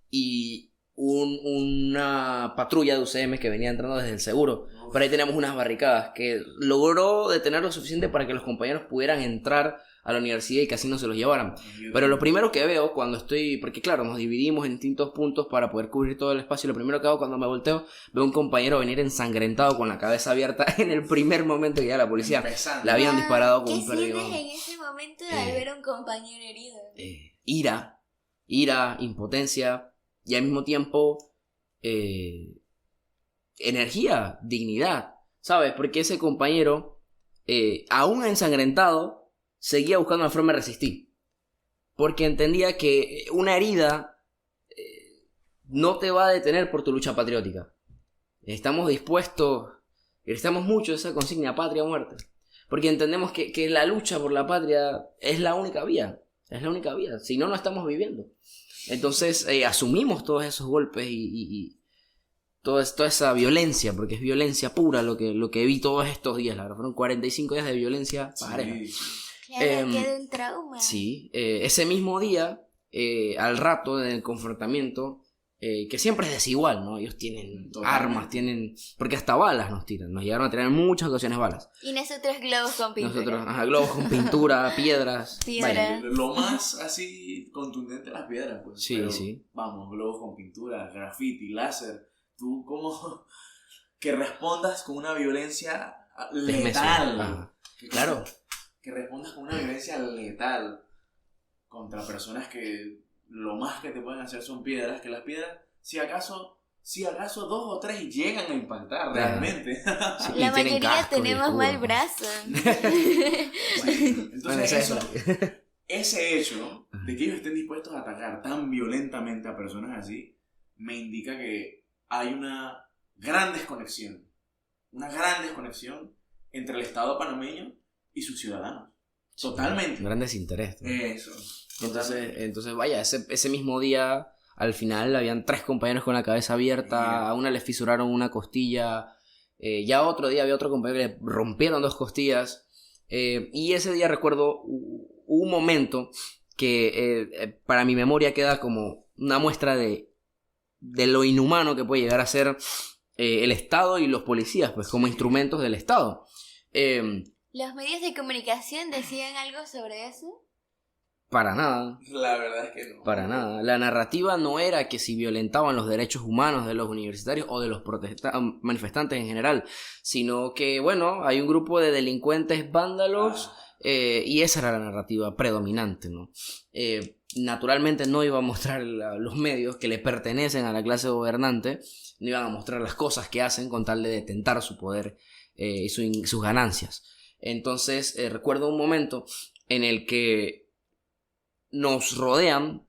y una patrulla de UCM que venía entrando desde el seguro. Pero ahí tenemos unas barricadas que logró detener lo suficiente para que los compañeros pudieran entrar a la universidad y que así no se los llevaran. Pero lo primero que veo cuando estoy, porque claro, nos dividimos en distintos puntos para poder cubrir todo el espacio, lo primero que hago cuando me volteo, veo un compañero venir ensangrentado con la cabeza abierta en el primer momento que ya la policía le habían disparado con un perdigón. ¿Qué sientes en ese momento al ver a un compañero herido? Ira, impotencia y al mismo tiempo energía, dignidad, ¿sabes? Porque ese compañero, aún ensangrentado, seguía buscando una forma de resistir. Porque entendía que una herida no te va a detener por tu lucha patriótica. Estamos dispuestos, necesitamos mucho esa consigna patria o muerte. Porque entendemos que la lucha por la patria es la única vía. Es la única vía. Si no, no estamos viviendo. Entonces asumimos todos esos golpes y toda esa violencia, porque es violencia pura lo que vi todos estos días. La verdad, fueron 45 días de violencia pareja. Claro, queda un trauma. Sí, ese mismo día, al rato en el confrontamiento, que siempre es desigual, ¿no? Ellos tienen armas, porque hasta balas nos tiran, nos llegaron a tirar en muchas ocasiones balas. Y nosotros globos con pintura. Globos con pintura, piedras. Vaya. Lo más así contundente, las piedras, pues. Sí, pero, sí. Vamos, globos con pintura, graffiti, láser. Tú como que respondas con una violencia letal. Claro. Que respondas con una violencia letal contra personas que lo más que te pueden hacer son piedras, que las piedras, si acaso 2 o 3 llegan a impactar realmente. Sí, la mayoría tenemos mal brazo. Entonces ese hecho de que ellos estén dispuestos a atacar tan violentamente a personas así, me indica que hay una gran desconexión entre el Estado panameño y sus ciudadanos. Totalmente. Un gran desinterés, ¿no? Eso. Entonces vaya, ese mismo día, al final, habían 3 compañeros con la cabeza abierta, a una le fisuraron una costilla, ya otro día había otro compañero que le rompieron 2 costillas, y ese día recuerdo un momento que para mi memoria queda como una muestra de lo inhumano que puede llegar a ser el Estado y los policías, pues como instrumentos del Estado. ¿Los medios de comunicación decían algo sobre eso? Para nada. La verdad es que no. Para nada. La narrativa no era que si violentaban los derechos humanos de los universitarios o de los manifestantes en general, sino que, bueno, hay un grupo de delincuentes vándalos y esa era la narrativa predominante, ¿no? Naturalmente no iba a mostrar los medios que le pertenecen a la clase gobernante, no iban a mostrar las cosas que hacen con tal de detentar su poder y sus ganancias. Entonces recuerdo un momento en el que nos rodean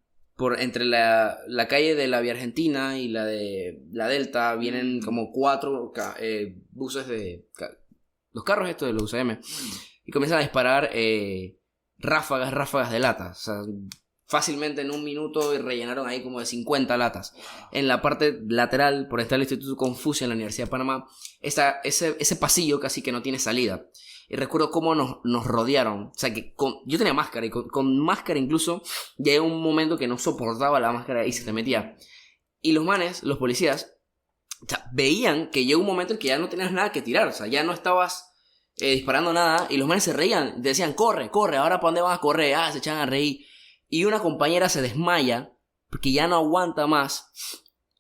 entre la calle de la Vía Argentina y la de la Delta, vienen como 4 buses los carros estos de la UCM, y comienzan a disparar ráfagas de latas. O sea, fácilmente en un minuto rellenaron ahí como de 50 latas. En la parte lateral, por estar el Instituto Confucio en la Universidad de Panamá, ese pasillo casi que no tiene salida. Y recuerdo cómo nos rodearon. O sea, que yo tenía máscara y con máscara incluso llegó un momento que no soportaba la máscara y se te metía. Y los policías, o sea, veían que llegó un momento en que ya no tenías nada que tirar. O sea, ya no estabas disparando nada. Y los manes se reían. Decían, corre, ahora ¿para dónde van a correr? Se echaban a reír. Y una compañera se desmaya porque ya no aguanta más.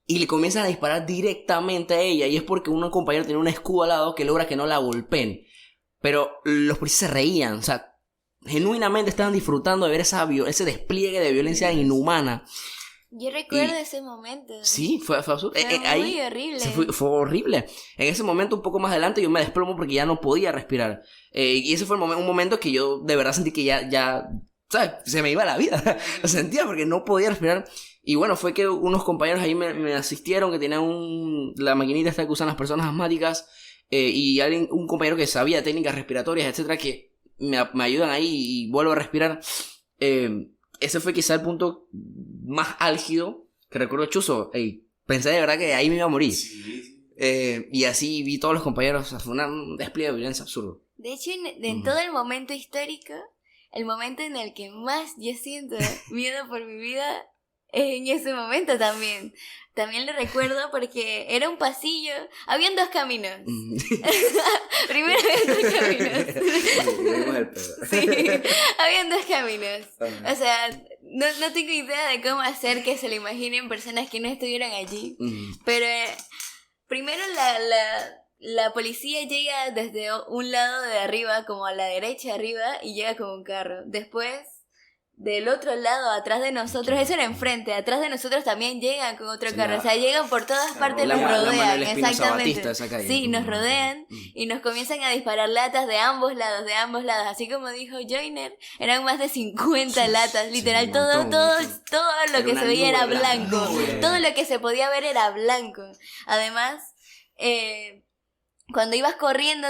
Y le comienzan a disparar directamente a ella. Y es porque una compañera tiene un escudo al lado que logra que no la golpeen. Pero los policías se reían, o sea, genuinamente estaban disfrutando de ver ese despliegue de violencia inhumana. Yo recuerdo ese momento. Sí, fue absurdo. Fue muy horrible. Fue horrible. En ese momento, un poco más adelante, yo me desplomo porque ya no podía respirar. Y ese fue un momento que yo de verdad sentí que ya ¿sabes? Se me iba la vida. Lo sentía porque no podía respirar. Y bueno, fue que unos compañeros ahí me asistieron, que tenían la maquinita esta que usan las personas asmáticas. y un compañero que sabía técnicas respiratorias, etcétera, que me ayudan ahí y vuelvo a respirar. Ese fue quizá el punto más álgido que recuerdo. Chuzo, pensé de verdad que ahí me iba a morir. Sí. Y así vi todos los compañeros, o sea, fue un despliegue de violencia absurdo. De hecho, en todo el momento histórico, el momento en el que más yo siento miedo por mi vida es en ese momento también. También lo recuerdo porque era un pasillo, habían 2 caminos. Primero habían 2 caminos. Sí, habían 2 caminos. O sea, no tengo idea de cómo hacer que se lo imaginen personas que no estuvieran allí. Pero primero la policía llega desde un lado de arriba, como a la derecha arriba, y llega con un carro. Después, del otro lado, atrás de nosotros, eso era enfrente, atrás de nosotros también llegan con otro carro. O sea, llegan por todas partes, nos rodean, exactamente. Sí, nos rodean y nos comienzan a disparar latas de ambos lados. Así como dijo Joyner, eran más de 50 latas, literal, todo lo que se veía era blanco. Todo lo que se podía ver era blanco. Además, cuando ibas corriendo,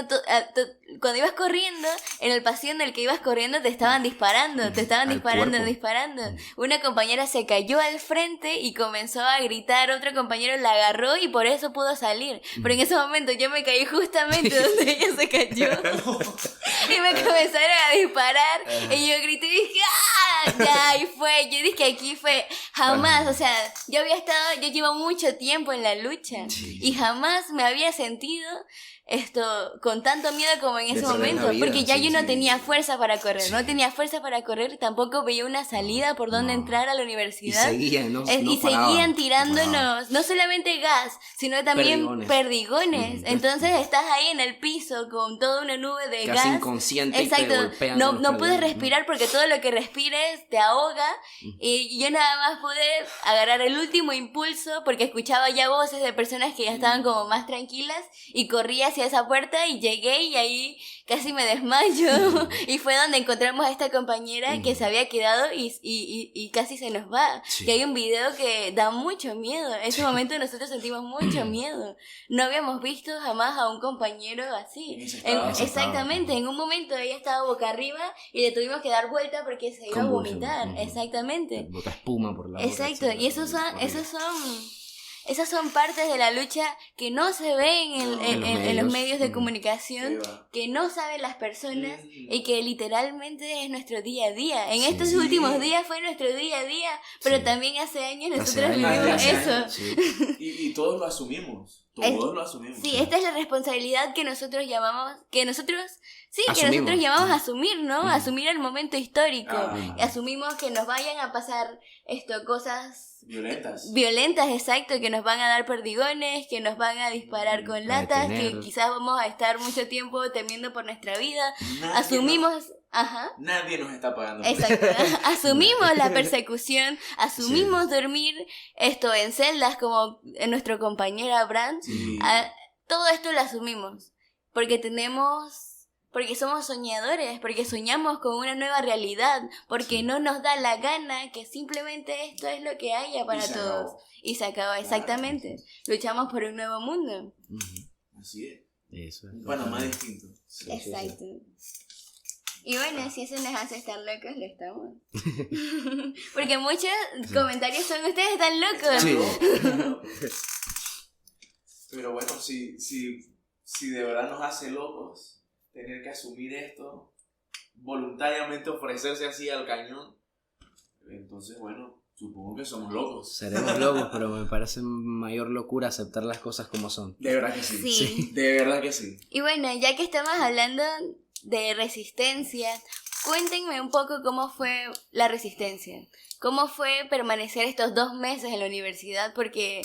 en el pasillo en el que ibas corriendo te estaban disparando. Una compañera se cayó al frente y comenzó a gritar, otro compañero la agarró y por eso pudo salir. Pero en ese momento yo me caí justamente donde ella se cayó. Y me comenzaron a disparar y yo grité y dije, ¡ah! Ya, y fue, yo dije que aquí fue, jamás, o sea, yo llevo mucho tiempo en la lucha y jamás me había sentido con tanto miedo como en ese momento, porque ya yo no tenía fuerza para correr, tampoco veía una salida por donde entrar a la universidad. Y seguían tirándonos, no solamente gas, sino también perdigones. Entonces estás ahí en el piso con toda una nube de gas. Casi inconsciente. Exacto. No puedes respirar porque todo lo que respires te ahoga. Y yo nada más pude agarrar el último impulso porque escuchaba ya voces de personas que ya estaban como más tranquilas y corrí hacia esa puerta y llegué y ahí casi me desmayo. Y fue donde encontramos a esta compañera que se había quedado y casi se nos va. Que hay un video que da mucho miedo. En ese momento nosotros sentimos mucho miedo. No habíamos visto jamás a un compañero así. Exactamente, en un momento ella estaba boca arriba y le tuvimos que dar vuelta porque se iba a vomitar. Exactamente. Bota espuma por la boca. Exacto, y esas son partes de la lucha que no se ven en los medios de comunicación, que no saben las personas y que literalmente es nuestro día a día. En estos últimos días fue nuestro día a día, pero también hace años nosotros vivimos eso. Y todos lo asumimos. Sí, esta es la responsabilidad que nosotros llamamos, que nosotros llamamos asumir, ¿no? Asumir el momento histórico. Asumimos que nos vayan a pasar cosas violentas, exacto, que nos van a dar perdigones, que nos van a disparar con latas, que quizás vamos a estar mucho tiempo temiendo por nuestra vida. Nadie nos está pagando. Exacto. Asumimos la persecución, asumimos dormir en celdas como nuestro compañero Abraham. Todo esto lo asumimos porque somos soñadores, porque soñamos con una nueva realidad, porque no nos da la gana que simplemente esto es lo que haya para todos. Y se acabó, exactamente. Luchamos por un nuevo mundo. Así es. Eso es. Un Panamá distinto. Exacto. Y bueno, si eso nos hace estar locos, lo estamos. Porque muchos comentarios son, ustedes están locos. Pero bueno, si de verdad nos hace locos tener que asumir esto, voluntariamente ofrecerse así al cañón, entonces bueno, supongo que somos locos. Seremos locos, pero me parece mayor locura aceptar las cosas como son. De verdad que sí. De verdad que sí. Y bueno, ya que estamos hablando de resistencia, cuéntenme un poco cómo fue la resistencia. ¿Cómo fue permanecer estos 2 meses en la universidad? Porque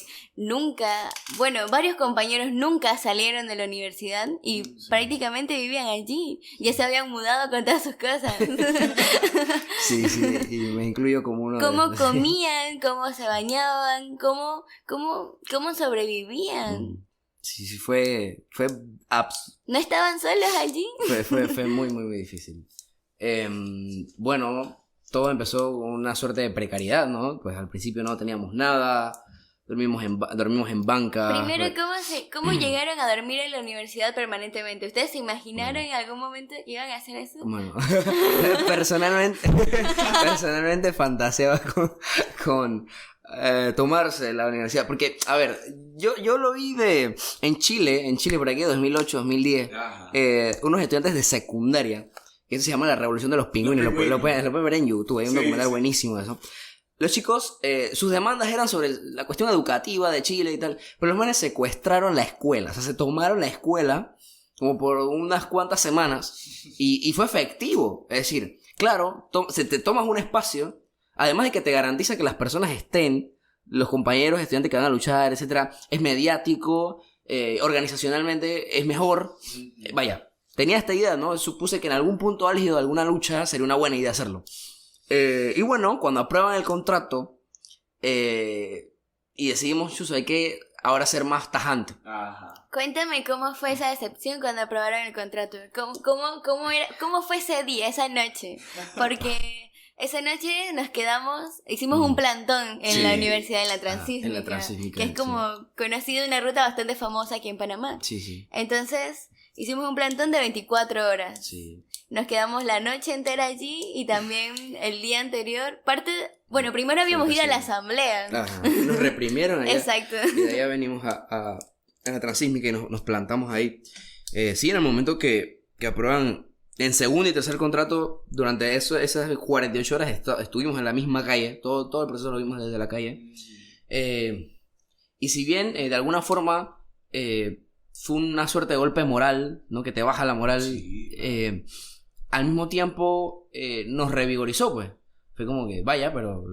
varios compañeros nunca salieron de la universidad y prácticamente vivían allí. Ya se habían mudado con todas sus cosas. Sí, y me incluyo como uno ¿Cómo comían? ¿Cómo se bañaban? ¿Cómo sobrevivían? Sí, fue ¿No estaban solos allí? Fue muy, muy, muy difícil. Bueno, todo empezó con una suerte de precariedad, ¿no? Pues al principio no teníamos nada, dormimos en bancas. Primero, ¿cómo llegaron a dormir en la universidad permanentemente? ¿Ustedes se imaginaron en algún momento que iban a hacer eso? Bueno, personalmente fantaseaba con tomarse la universidad. Porque, a ver, yo lo vi en Chile por aquí, 2008, 2010, unos estudiantes de secundaria, que eso se llama La Revolución de los Pingüinos, lo pueden ver en YouTube, hay un documental buenísimo de eso. Los chicos, sus demandas eran sobre la cuestión educativa de Chile y tal, pero los manes secuestraron la escuela, o sea, se tomaron la escuela como por unas cuantas semanas y fue efectivo. Es decir, claro, te tomas un espacio, además de que te garantiza que las personas estén, los compañeros estudiantes que van a luchar, etcétera, es mediático, organizacionalmente es mejor. Vaya, tenía esta idea, ¿no? Supuse que en algún punto álgido de alguna lucha sería una buena idea hacerlo. Y bueno, cuando aprueban el contrato y decidimos, chuzo, hay que ahora ser más tajante. Ajá. Cuéntame cómo fue esa decepción cuando aprobaron el contrato. ¿Cómo fue ese día, esa noche? Porque esa noche nos quedamos, hicimos un plantón en la universidad, en la Transísmica, que es como conocido, una ruta bastante famosa aquí en Panamá. Sí. Entonces, hicimos un plantón de 24 horas. Sí. Nos quedamos la noche entera allí y también el día anterior. Primero habíamos ido a la asamblea. Ajá. Nos reprimieron allá. Exacto. Y de allá venimos a la Transísmica y nos plantamos ahí. Sí, en el momento que aprueban en segundo y tercer contrato, durante esas 48 horas estuvimos en la misma calle. Todo el proceso lo vimos desde la calle. Y si bien de alguna forma fue una suerte de golpe moral, ¿no? Que te baja la moral. Sí. Al mismo tiempo nos revigorizó, pues. Fue como que, vaya, pero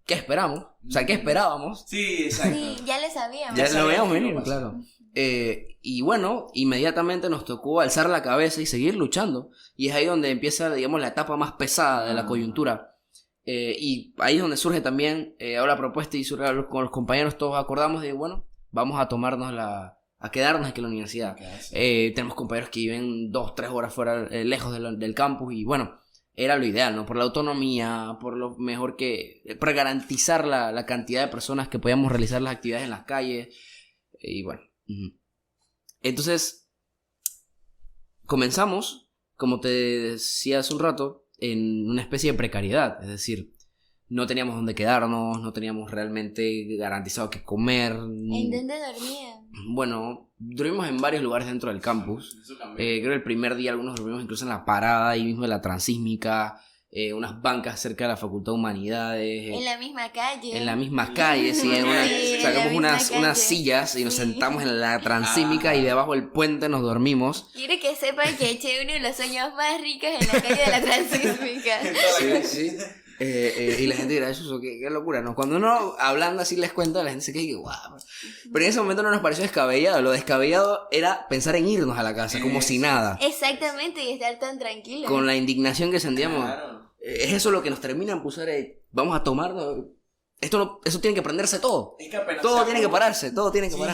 ¿qué esperamos? O sea, ¿qué esperábamos? Sí, exacto. Sí, ya le sabíamos. Ya lo veíamos venir, claro. Y bueno, inmediatamente nos tocó alzar la cabeza y seguir luchando. Y es ahí donde empieza, digamos, la etapa más pesada de la coyuntura. Y ahí es donde surge también ahora la propuesta y surge con los compañeros todos acordamos de, bueno, vamos a tomarnos a quedarnos aquí en la universidad. Tenemos compañeros que viven 2-3 horas fuera, lejos del campus, y bueno, era lo ideal, ¿no? Por la autonomía, por lo mejor para garantizar la cantidad de personas que podíamos realizar las actividades en las calles, y bueno. Entonces, comenzamos, como te decía hace un rato, en una especie de precariedad, es decir, no teníamos dónde quedarnos, no teníamos realmente garantizado qué comer. ¿En dónde dormían? Bueno, dormimos en varios lugares dentro del campus. Creo que el primer día algunos dormimos incluso en la parada, ahí mismo de la Transísmica, unas bancas cerca de la Facultad de Humanidades. En la misma calle. En la misma calle, sí. Sacamos unas sillas y nos sentamos en la Transísmica y debajo del puente nos dormimos. Quiero que sepan que eché uno de los sueños más ricos en la calle de la Transísmica. Sí. Y la gente dirá, eso qué locura, ¿no? Cuando uno hablando así les cuenta, la gente se queda que guau. Pero en ese momento no nos pareció descabellado. Lo descabellado era pensar en irnos a la casa, como si nada. Exactamente, y estar tan tranquilos. Con la indignación que sentíamos. Claro. Es eso lo que nos termina en impulsar. Vamos a tomarnos. Eso tiene que prenderse todo. Es que apenas todo tiene que pararse.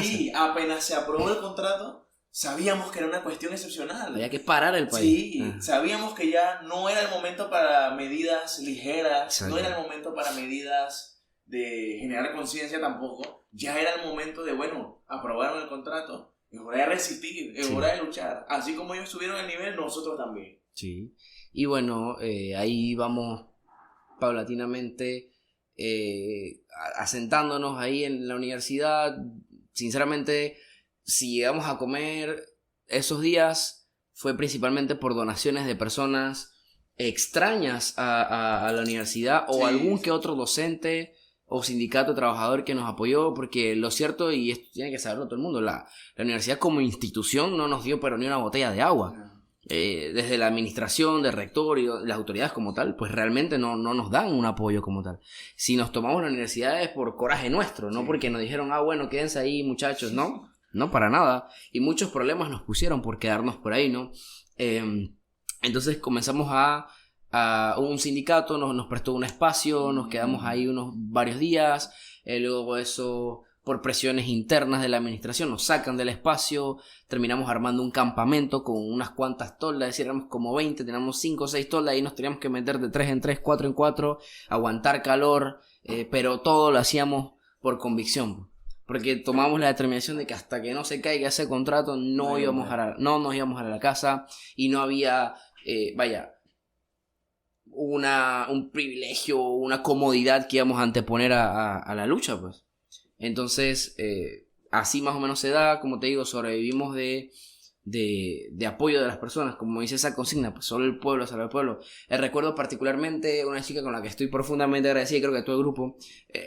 Sí, apenas se aprobó el contrato, sabíamos que era una cuestión excepcional. Había que parar el país. Sí, sabíamos que ya no era el momento para medidas ligeras, exacto. No era el momento para medidas de generar conciencia tampoco. Ya era el momento de, bueno, aprobaron el contrato, es hora de resistir, es hora de luchar. Así como ellos subieron el nivel, nosotros también. Sí, y bueno, ahí vamos paulatinamente asentándonos ahí en la universidad. Sinceramente, si llegamos a comer esos días fue principalmente por donaciones de personas extrañas a la universidad o algún que otro docente o sindicato trabajador que nos apoyó, porque lo cierto, y esto tiene que saberlo todo el mundo, la universidad como institución no nos dio pero ni una botella de agua. Desde la administración, del rector y las autoridades como tal, pues realmente no nos dan un apoyo como tal. Si nos tomamos la universidad es por coraje nuestro, no porque nos dijeron, bueno, quédense ahí muchachos, no, para nada. Y muchos problemas nos pusieron por quedarnos por ahí, ¿no? Entonces comenzamos un sindicato, nos prestó un espacio, nos quedamos ahí varios días, luego eso, por presiones internas de la administración, nos sacan del espacio, terminamos armando un campamento con unas cuantas toldas, es decir, éramos como 20, teníamos 5 o 6 toldas y nos teníamos que meter de 3 en 3, 4 en 4, aguantar calor, pero todo lo hacíamos por convicción, porque tomamos la determinación de que hasta que no se caiga ese contrato no nos íbamos a la casa, y no había, un privilegio, una comodidad que íbamos a anteponer a la lucha, pues. Entonces, así más o menos se da, como te digo, sobrevivimos de apoyo de las personas, como dice esa consigna, pues solo el pueblo salva al pueblo. Recuerdo particularmente una chica con la que estoy profundamente agradecida, creo que todo el grupo,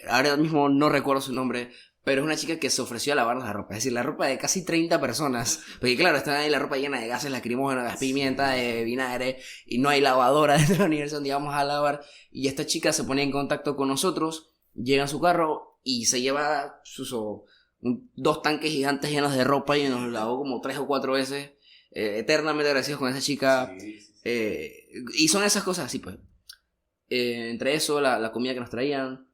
ahora mismo no recuerdo su nombre, pero es una chica que se ofreció a lavarnos la ropa, es decir, la ropa de casi 30 personas, porque claro, está ahí la ropa llena de gases lacrimógenos, gas pimienta, de vinagre, y no hay lavadora dentro de la universidad donde íbamos a lavar, y esta chica se ponía en contacto con nosotros, llega en su carro y se lleva sus 2 tanques gigantes llenos de ropa y nos lavó como 3 o 4 veces. Eternamente agradecidos con esa chica. Y son esas cosas así, pues. Entre eso, la comida que nos traían,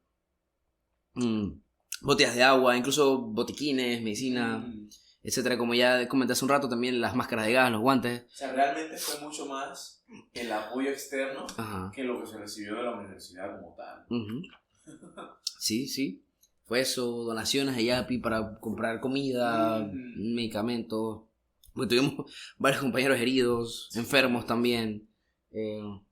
botellas de agua, incluso botiquines, medicina, etcétera. Como ya comenté hace un rato, también las máscaras de gas, los guantes. O sea, realmente fue mucho más el apoyo externo que lo que se recibió de la universidad como tal. Sí. Fue eso, donaciones de Yapi para comprar comida, medicamentos. Porque tuvimos varios compañeros heridos, enfermos también. Era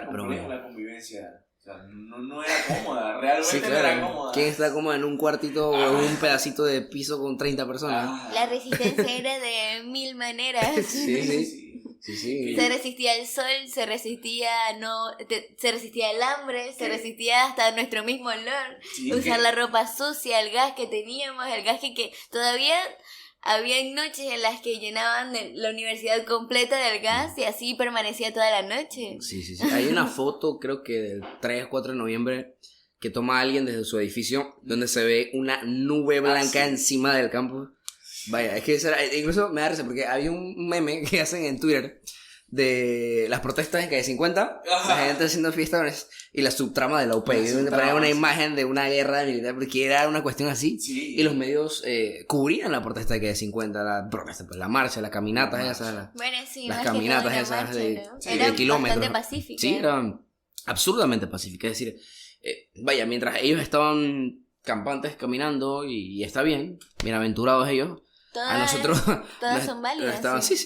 compleja la convivencia. O sea, no era cómoda, realmente sí, claro. no era cómoda. ¿Quién está cómodo en un cuartito o en un pedacito de piso con 30 personas? La resistencia era de 1000 maneras. Sí. Se resistía al sol, se resistía al hambre, se resistía hasta nuestro mismo olor, usar la ropa sucia, el gas que teníamos, el gas que todavía había noches en las que llenaban la universidad completa del gas y así permanecía toda la noche. Sí. Hay una foto, creo que del 3 o 4 de noviembre, que toma alguien desde su edificio, donde se ve una nube blanca encima del campus. Vaya, es que incluso me da risa porque había un meme que hacen en Twitter de las protestas en calle 50, la gente haciendo fiestas y la subtrama de la UP, donde ponían una imagen de una guerra militar, porque era una cuestión así, y los medios cubrían la protesta de calle 50, la marcha, las caminatas esas, las caminatas esas de kilómetros. Bastante pacíficas. Sí, eran absurdamente pacíficas, es decir, mientras ellos estaban campantes caminando y está bien, bienaventurados ellos. A nosotros todas son válidas.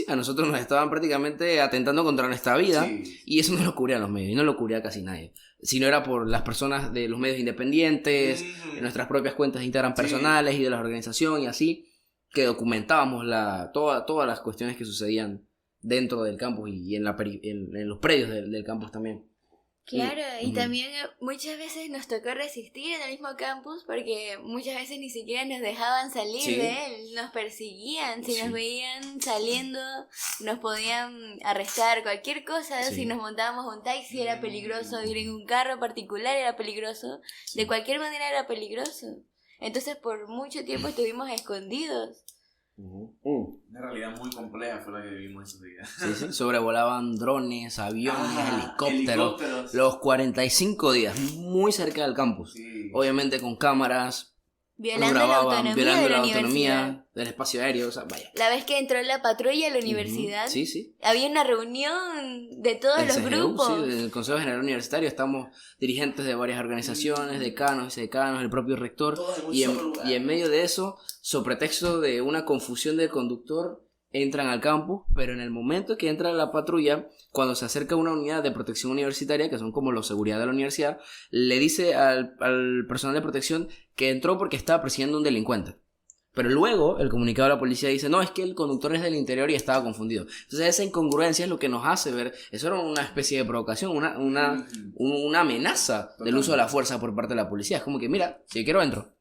A nosotros nos estaban prácticamente atentando contra nuestra vida, y eso no lo cubrían los medios y no lo cubría casi nadie. Si no era por las personas de los medios independientes, de nuestras propias cuentas de Instagram personales y de la organización y así, que documentábamos todas las cuestiones que sucedían dentro del campus y en los predios del campus también. Claro, y también muchas veces nos tocó resistir en el mismo campus porque muchas veces ni siquiera nos dejaban salir de él, nos perseguían, si nos veían saliendo nos podían arrestar, cualquier cosa, si nos montábamos un taxi era peligroso, ir en un carro particular era peligroso, de cualquier manera era peligroso, entonces por mucho tiempo estuvimos escondidos. Una realidad muy compleja fue la que vivimos esos días. Sobrevolaban drones, aviones, helicópteros. Los 45 días, muy cerca del campus. Obviamente con cámaras. Violando la autonomía del espacio aéreo, o sea, vaya. La vez que entró la patrulla a la universidad, había una reunión de todos los grupos. Sí, del Consejo General Universitario, estamos dirigentes de varias organizaciones, decanos y decanos, el propio rector, y en medio de eso, sobre pretexto de una confusión del conductor, entran al campus, pero en el momento que entra la patrulla, cuando se acerca una unidad de protección universitaria, que son como los seguridad de la universidad, le dice al personal de protección que entró porque estaba persiguiendo a un delincuente. Pero luego el comunicado de la policía dice, no, es que el conductor es del interior y estaba confundido. Entonces esa incongruencia es lo que nos hace ver, eso era una especie de provocación, una amenaza del uso de la fuerza por parte de la policía. Es como que, mira, si quiero entro.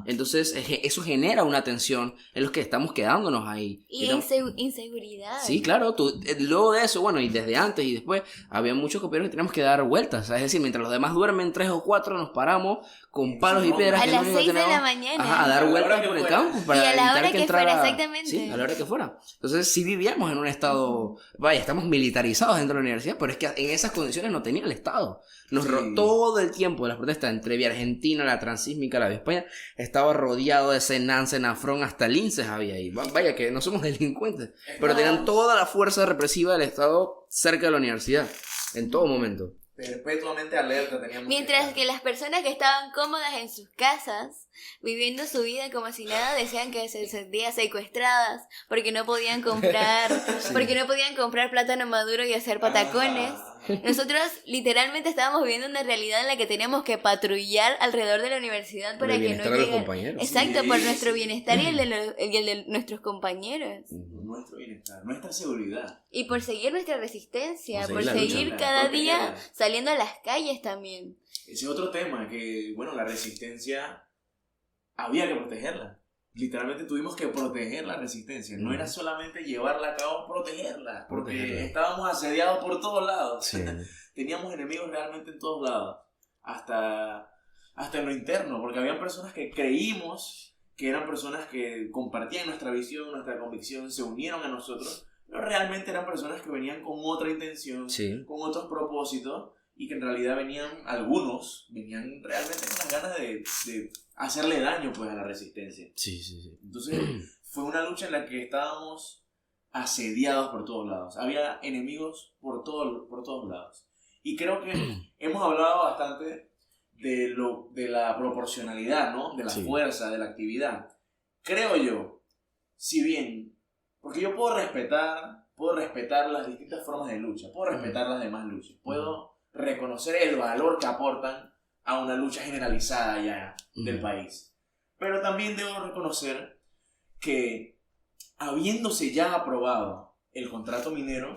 Entonces eso genera una tensión en los que estamos quedándonos ahí. Y inseguridad. Sí, claro, luego de eso, bueno, y desde antes y después, había muchos compañeros que teníamos que dar vueltas. Es decir, mientras los demás duermen 3 o 4, nos paramos con palos y piedras. A las 6 de la mañana. A dar vueltas por el campus para y a la evitar hora que entrara. Fuera, exactamente. Sí, a la hora que fuera. Entonces sí vivíamos en un estado, estamos militarizados dentro de la universidad, pero es que en esas condiciones no tenía el Estado. Todo el tiempo de las protestas entre Vía Argentina, la Transísmica, la Vía España, estaba rodeado de Senan, Senafrón, hasta linces había ahí. Vaya que no somos delincuentes, pero tenían toda la fuerza represiva del Estado cerca de la universidad, en todo momento. perpetuamente alerta teníamos Mientras estar. que las personas que estaban cómodas en sus casas, viviendo su vida como si nada, decían que se sentían secuestradas porque no podían comprar, porque no podían comprar plátano maduro y hacer patacones. Nosotros literalmente estábamos viviendo una realidad en la que teníamos que patrullar alrededor de la universidad Por para el que no bienestar de los lleguen. compañeros. Exacto, Sí, por nuestro sí. bienestar y el de nuestros compañeros. Nuestro bienestar, nuestra seguridad. Y por seguir nuestra resistencia, Por por seguir la lucha, seguir la cada día protegerla. saliendo a las calles también. Ese es otro tema que, bueno, la resistencia había que protegerla. Literalmente tuvimos que proteger la resistencia. No era solamente llevarla a cabo, protegerla. Porque Protegerla. estábamos asediados por todos lados. Sí. Teníamos enemigos realmente en todos lados. Hasta en lo interno. Porque habían personas que creímos que eran personas que compartían nuestra visión, nuestra convicción, se unieron a nosotros. Pero realmente eran personas que venían con otra intención, Sí. con otros propósitos. Y que en realidad algunos venían realmente con las ganas de hacerle daño pues a la resistencia. Sí, sí, sí. Entonces fue una lucha en la que estábamos asediados por todos lados. Había enemigos por todos lados. Y creo que hemos hablado bastante de la proporcionalidad, ¿no? De la Sí. fuerza, de la actividad. Creo yo, si bien, porque yo puedo respetar las distintas formas de lucha, puedo respetar las demás luchas, puedo reconocer el valor que aportan a una lucha generalizada ya del país. Pero también debo reconocer que habiéndose ya aprobado el contrato minero,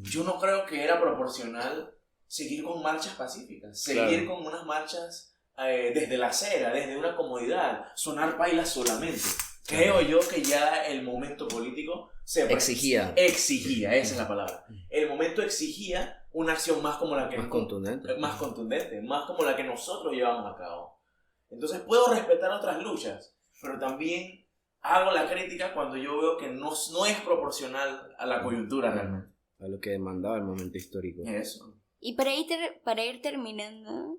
yo no creo que era proporcional seguir con marchas pacíficas, seguir con unas marchas desde la acera, desde una comodidad, sonar pailas solamente. Creo yo que ya el momento político Exigía. esa es la palabra. El momento exigía una acción más como la que Más contundente. más contundente, más como la que nosotros llevamos a cabo. Entonces puedo respetar otras luchas, pero también hago la crítica cuando yo veo que no es proporcional a la coyuntura realmente. A lo que demandaba el momento histórico. Eso. Y para ir terminando,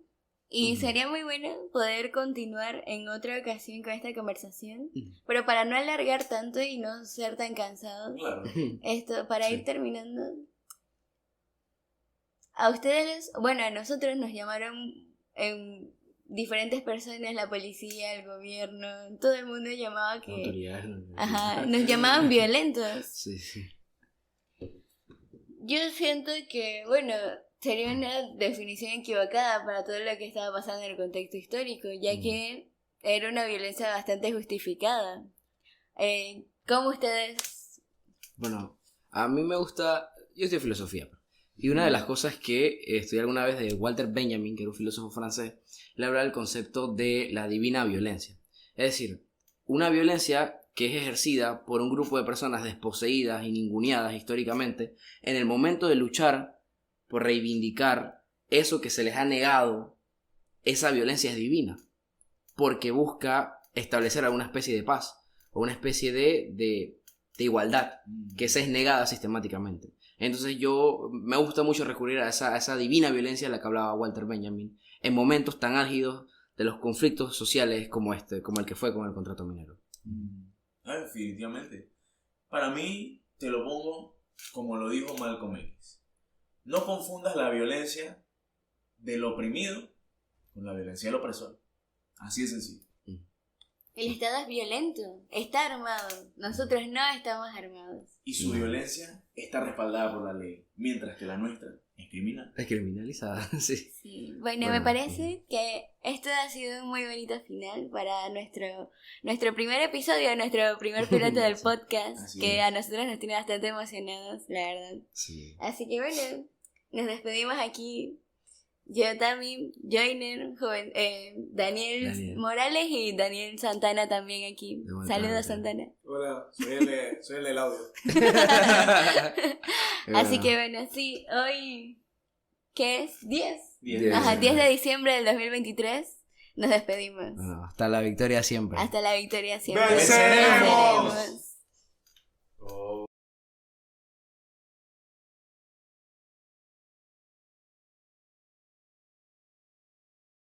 y sería muy bueno poder continuar en otra ocasión con esta conversación, pero para no alargar tanto y no ser tan cansados, Claro. para Sí. ir terminando, a ustedes, bueno, a nosotros nos llamaron diferentes personas, la policía, el gobierno, todo el mundo llamaba que... Autoridades. Ajá, nos llamaban violentos. Sí, sí. Yo siento que, bueno, sería una definición equivocada para todo lo que estaba pasando en el contexto histórico, ya que era una violencia bastante justificada. ¿Cómo ustedes? Bueno, a mí me gusta... Yo estudio filosofía. Y una de las cosas que estudié alguna vez de Walter Benjamin, que era un filósofo francés, le habla del concepto de la divina violencia. Es decir, una violencia que es ejercida por un grupo de personas desposeídas y ninguneadas históricamente en el momento de luchar por reivindicar eso que se les ha negado. Esa violencia es divina, porque busca establecer alguna especie de paz o una especie de igualdad que se es negada sistemáticamente. Entonces me gusta mucho recurrir a esa divina violencia de la que hablaba Walter Benjamin en momentos tan álgidos de los conflictos sociales como el que fue con el contrato minero. Definitivamente. Para mí, te lo pongo como lo dijo Malcolm X. No confundas la violencia del oprimido con la violencia del opresor. Así de sencillo. El Estado es violento, está armado, nosotros no estamos armados. Y su violencia está respaldada por la ley, mientras que la nuestra es criminal. Es criminalizada, sí. Sí. Bueno, me parece que esto ha sido un muy bonito final para nuestro primer episodio, nuestro primer piloto del podcast, Así que es. a nosotros nos tiene bastante emocionados, la verdad. Sí. Así que bueno, nos despedimos aquí. Yo también, Joiner, Daniel Morales y Daniel Santana también aquí. De vuelta, Saludos, vuelta. Santana. Hola, soy el del audio. Así que bueno, sí, hoy, ¿qué es? 10. 10. Ajá, 10 de diciembre del 2023. Nos despedimos. Bueno, hasta la victoria siempre. Hasta la victoria siempre. ¡Venceremos! Venceremos.